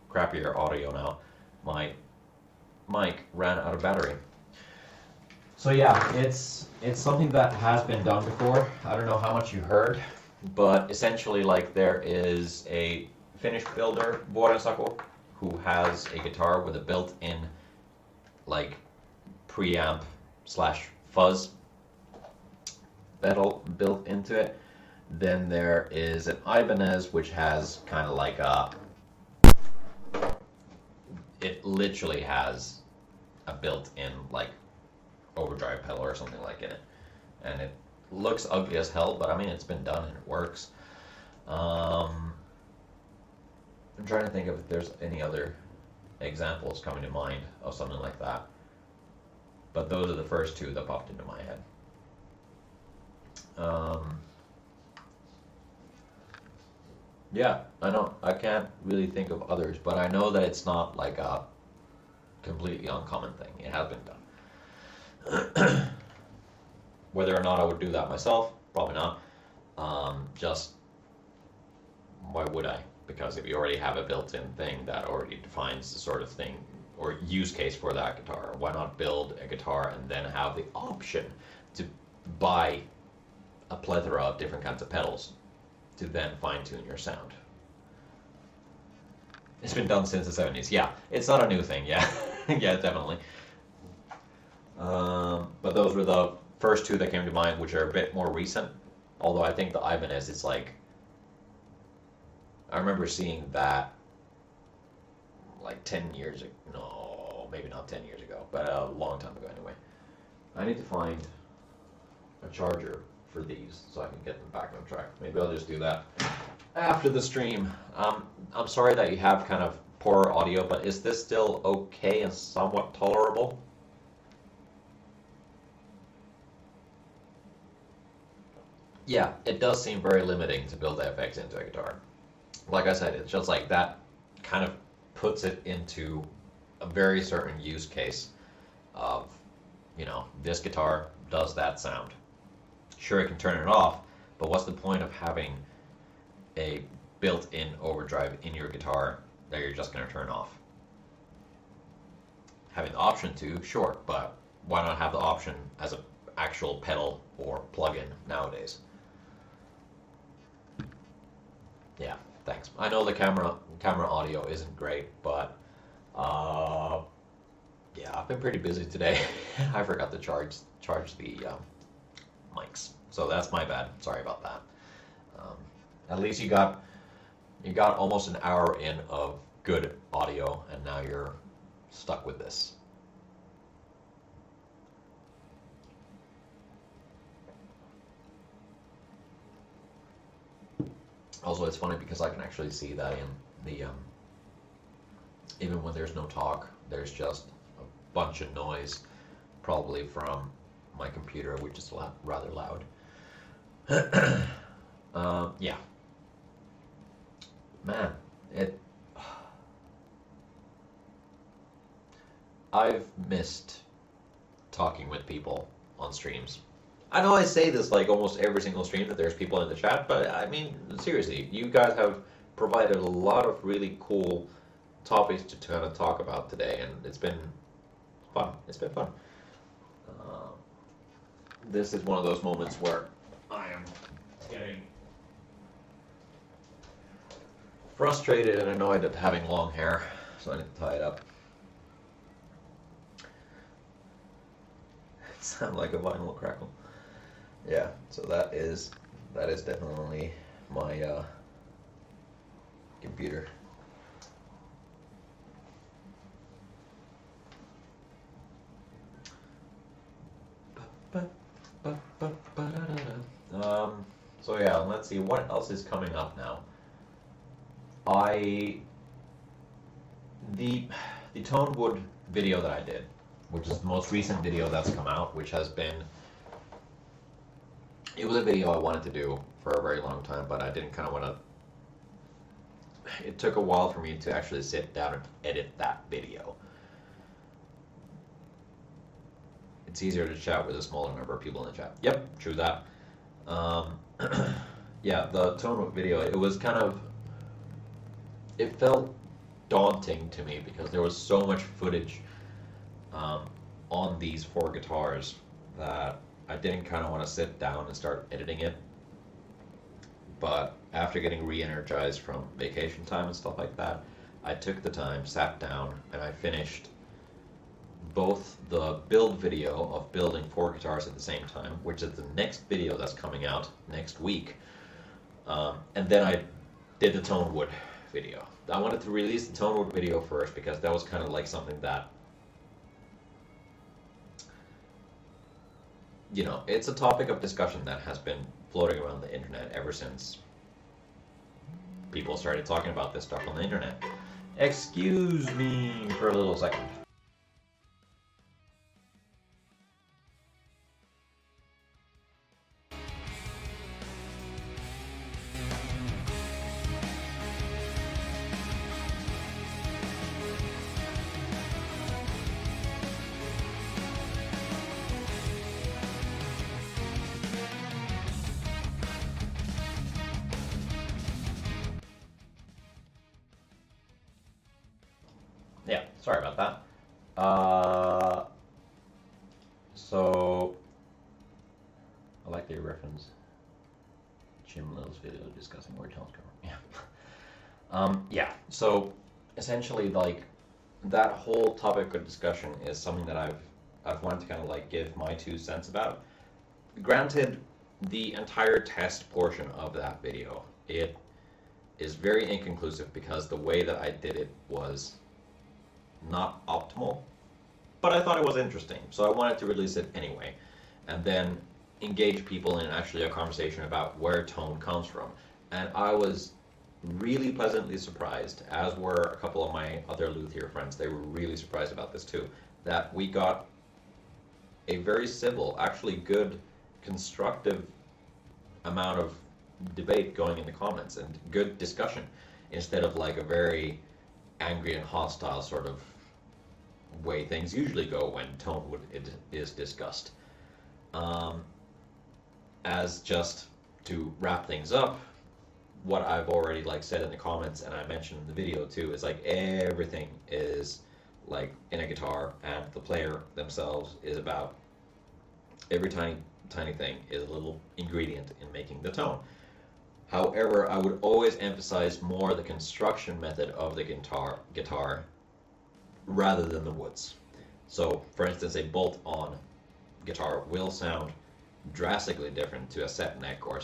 crappier audio now. My mic ran out of battery. So yeah, it's something that has been done before. I don't know how much you heard, but essentially, like, there is a Finnish builder, Vuorensaku, who has a guitar with a built-in like preamp slash fuzz pedal built into it. Then there is an Ibanez, which has kind of like it literally has a built-in like overdrive pedal or something like in it. And it looks ugly as hell, but I mean, it's been done and it works. I'm trying to think if there's any other examples coming to mind of something like that. But those are the first two that popped into my head. Yeah, I can't really think of others, but I know that it's not like a completely uncommon thing. It has been done. Whether or not I would do that myself, probably not. Just why would I? Because if you already have a built-in thing that already defines the sort of thing or use case for that guitar. Why not build a guitar and then have the option to buy a plethora of different kinds of pedals to then fine-tune your sound? It's been done since the 70s. Yeah, it's not a new thing. Yeah, yeah, definitely. But those were the first two that came to mind, which are a bit more recent. Although I think the Ibanez is like, I remember seeing that like 10 years ago. No, maybe not 10 years ago, but a long time ago anyway. I need to find a charger for these so I can get them back on track. Maybe I'll just do that after the stream. I'm sorry that you have kind of poor audio, but is this still okay and somewhat tolerable? Yeah, it does seem very limiting to build FX into a guitar. Like I said, it's just like that kind of puts it into a very certain use case of, you know, this guitar does that sound. Sure, it can turn it off, but what's the point of having a built-in overdrive in your guitar that you're just going to turn off? Having the option to, sure, but why not have the option as an actual pedal or plug-in nowadays? Yeah, thanks. I know the camera audio isn't great, but yeah, I've been pretty busy today. I forgot to charge the mics, so that's my bad. Sorry about that. At least you got almost an hour in of good audio, and now you're stuck with this. Also, it's funny because I can actually see that in the, even when there's no talk, there's just a bunch of noise, probably from my computer, which is rather loud. Yeah. Man, I've missed talking with people on streams. I know I say this like almost every single stream that there's people in the chat, but I mean, seriously, you guys have provided a lot of really cool topics to kind of talk about today, and it's been fun. It's been fun. This is one of those moments where I am getting frustrated and annoyed at having long hair, so I need to tie it up. It sounds like a vinyl crackle. Yeah, so that is definitely my computer. So yeah, let's see what else is coming up now. The Tonewood video that I did, which is the most recent video that's come out, which has been, it was a video I wanted to do for a very long time, but I didn't kind of want to, it took a while for me to actually sit down and edit that video. It's easier to chat with a smaller number of people in the chat. Yep, true that. Yeah, the Tonewood video, it was kind of, it felt daunting to me because there was so much footage on these four guitars that I didn't kind of want to sit down and start editing it. But after getting re-energized from vacation time and stuff like that, I took the time, sat down, and I finished both the build video of building four guitars at the same time, which is the next video that's coming out next week, and then I did the Tonewood video. I wanted to release the Tonewood video first because that was kind of like something that, you know, it's a topic of discussion that has been floating around the internet ever since people started talking about this stuff on the internet. Excuse me for a little second. Yeah, sorry about that. So I like the reference. Jim Lil's video discussing where tones come from. Yeah. Yeah. So essentially, like, that whole topic of discussion is something that I've wanted to kind of like give my 2 cents about. Granted, the entire test portion of that video, it is very inconclusive because the way that I did it was not optimal, but I thought it was interesting, so I wanted to release it anyway, and then engage people in actually a conversation about where tone comes from. And I was really pleasantly surprised, as were a couple of my other luthier friends. They were really surprised about this too, that we got a very civil, actually good, constructive amount of debate going in the comments and good discussion, instead of like a very angry and hostile sort of way things usually go when tone is discussed. As just to wrap things up, what I've already like said in the comments and I mentioned in the video too is like everything is like in a guitar, and the player themselves is about every tiny thing is a little ingredient in making the tone. However, I would always emphasize more the construction method of the guitar rather than the woods. So, for instance, a bolt-on guitar will sound drastically different to a set neck or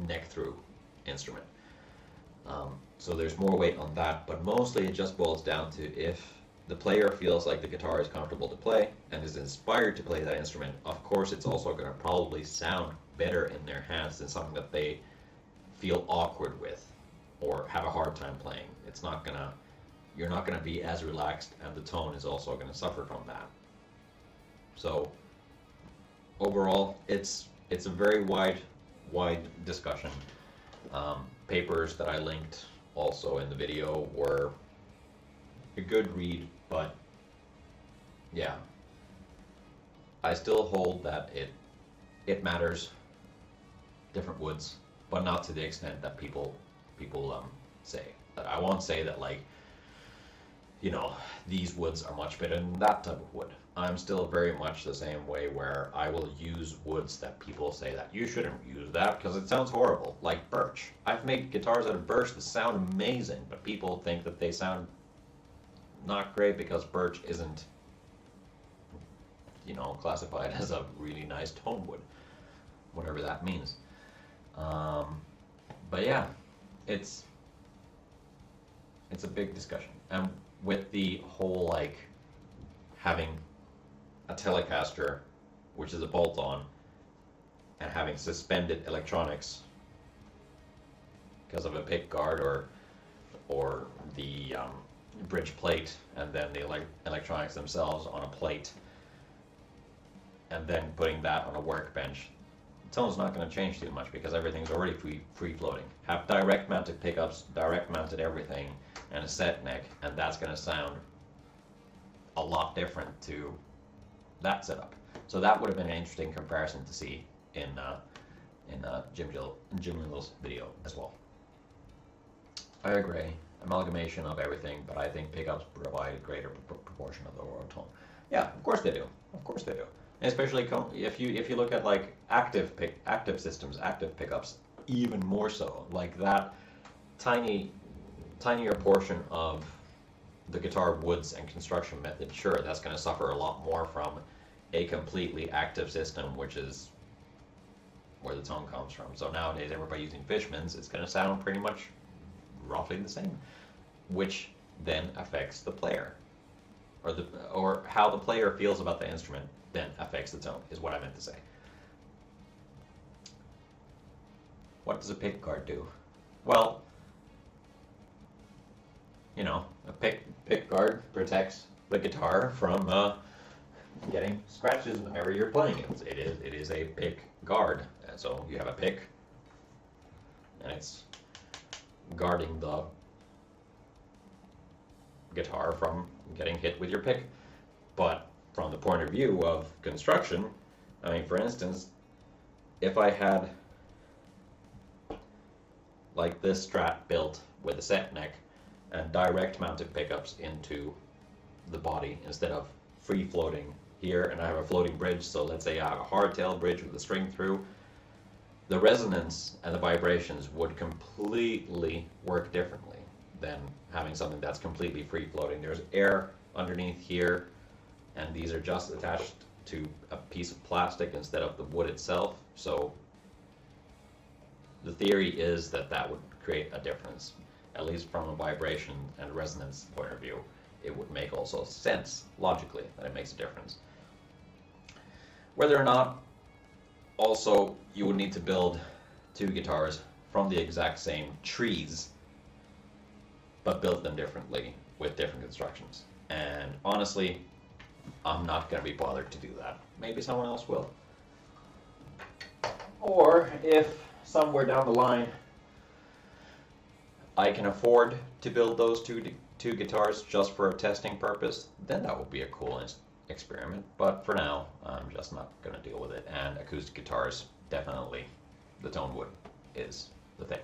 neck-through instrument. So there's more weight on that, but mostly it just boils down to if the player feels like the guitar is comfortable to play and is inspired to play that instrument. Of course, it's also going to probably sound better in their hands than something that they feel awkward with or have a hard time playing. You're not gonna be as relaxed, and the tone is also gonna suffer from that. So overall, it's a very wide discussion. Papers that I linked also in the video were a good read, but yeah, I still hold that it matters, different woods, but not to the extent that people say. That I won't say that, like, you know, these woods are much better than that type of wood. I'm still very much the same way, where I will use woods that people say that you shouldn't use that because it sounds horrible, like birch. I've made guitars out of birch that sound amazing, but people think that they sound not great because birch isn't, you know, classified as a really nice tone wood, whatever that means. But yeah, it's a big discussion. And with the whole, like, having a Telecaster, which is a bolt-on, and having suspended electronics because of a pick guard or the bridge plate, and then the electronics themselves on a plate, and then putting that on a workbench, the tone's not going to change too much because everything's already free floating. Have direct mounted pickups, direct mounted everything, and a set neck, and that's going to sound a lot different to that setup. So that would have been an interesting comparison to see in Jim Lil's video as well. I agree, amalgamation of everything, but I think pickups provide a greater proportion of the overall tone. Yeah, of course they do. Of course they do. Especially if you look at like active systems, active pickups, even more so. Like that tinier portion of the guitar woods and construction method, sure, that's going to suffer a lot more from a completely active system, which is where the tone comes from. So nowadays, everybody using Fishmans, it's going to sound pretty much roughly the same, which then affects the player, or how the player feels about the instrument then affects the tone, is what I meant to say. What does a pick guard do? Well, you know, a pick guard protects the guitar from getting scratches whenever you're playing it. It is a pick guard, and so you have a pick, and it's guarding the guitar from getting hit with your pick. But from the point of view of construction, I mean, for instance, if I had like this Strat built with a set neck and direct mounted pickups into the body instead of free floating here and I have a floating bridge, so let's say I have a hardtail bridge with a string through, the resonance and the vibrations would completely work differently than having something that's completely free floating. There's air underneath here, and these are just attached to a piece of plastic instead of the wood itself. So the theory is that that would create a difference, at least from a vibration and resonance point of view. It would make also sense logically that it makes a difference. Whether or not also you would need to build two guitars from the exact same trees, but build them differently with different constructions. And honestly, I'm not going to be bothered to do that. Maybe someone else will. Or if somewhere down the line I can afford to build those two guitars just for a testing purpose, then that would be a cool experiment. But for now, I'm just not going to deal with it. And acoustic guitars, definitely, the tone wood is the thing.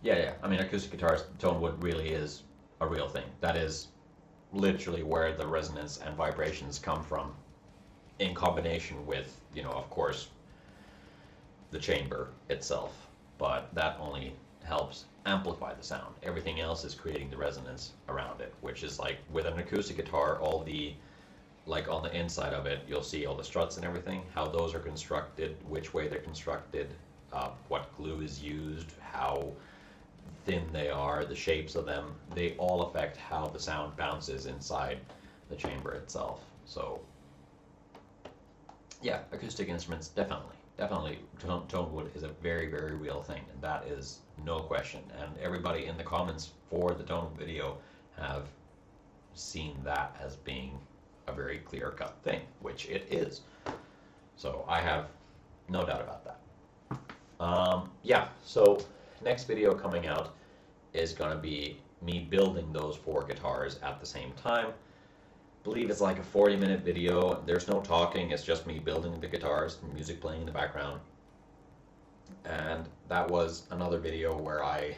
Yeah. I mean, acoustic guitars, tone wood really is a real thing. That is literally where the resonance and vibrations come from, in combination with, you know, of course, the chamber itself. But that only helps amplify the sound. Everything else is creating the resonance around it, which is like with an acoustic guitar, all the, like on the inside of it, you'll see all the struts and everything, how those are constructed, which way they're constructed, what glue is used, how thin they are, the shapes of them, they all affect how the sound bounces inside the chamber itself. So yeah, acoustic instruments, definitely tone wood is a very, very real thing, and that is no question. And everybody in the comments for the tone video have seen that as being a very clear-cut thing, which it is. So I have no doubt about that. Yeah, so next video coming out is going to be me building those 4 guitars at the same time. I believe it's like a 40-minute video. There's no talking, it's just me building the guitars, music playing in the background. And that was another video where I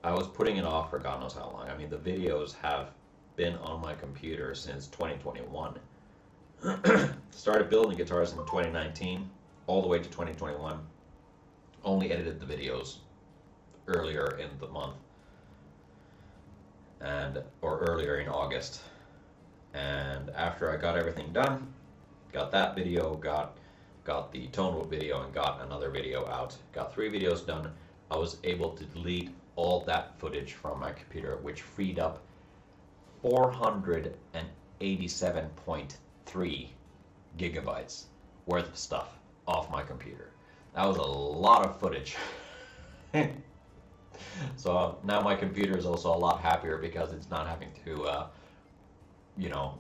was putting it off for God knows how long. I mean, the videos have been on my computer since 2021. Started building guitars in 2019, all the way to 2021. Only edited the videos earlier in the month, or earlier in August. And after I got everything done, got that video, got the tone wood video, and got another video out, got 3 videos done, I was able to delete all that footage from my computer, which freed up 487.3 gigabytes worth of stuff off my computer. That was a lot of footage. So now my computer is also a lot happier because it's not having to, you know,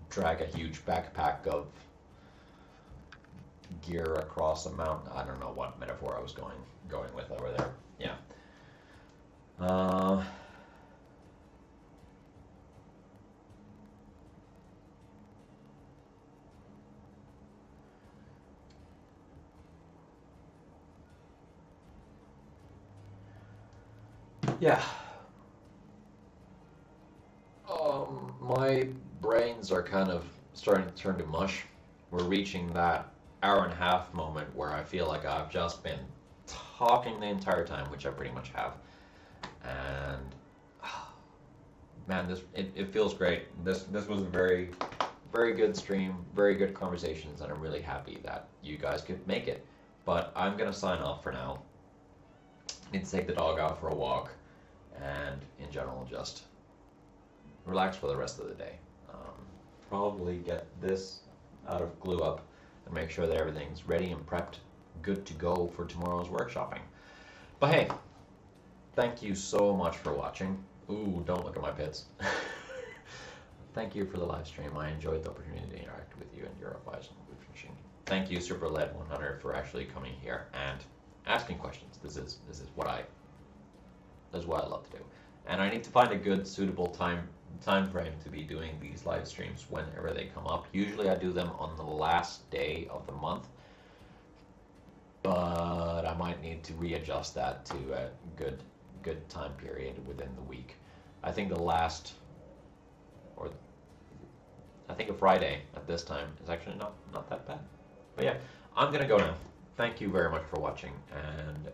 drag a huge backpack of gear across a mountain. I don't know what metaphor I was going with over there. Yeah. Yeah. My brains are kind of starting to turn to mush. We're reaching that hour-and-a-half moment where I feel like I've just been talking the entire time, which I pretty much have. And man, it feels great. This was a very, very good stream, very good conversations, and I'm really happy that you guys could make it. But I'm gonna sign off for now. Need to take the dog out for a walk, and in general just relax for the rest of the day. Probably get this out of glue up and make sure that everything's ready and prepped, good to go for tomorrow's workshopping. But hey, thank you so much for watching. Ooh, don't look at my pits. Thank you for the live stream. I enjoyed the opportunity to interact with you and your advice on wood finishing. Thank you, SuperLed100, for actually coming here and asking questions. This is what I love to do. And I need to find a good, suitable time frame to be doing these live streams whenever they come up. Usually I do them on the last day of the month. but I might need to readjust that to a good time period within the week. I think I think a Friday at this time is actually not that bad. But yeah, I'm gonna go now. Thank you very much for watching, and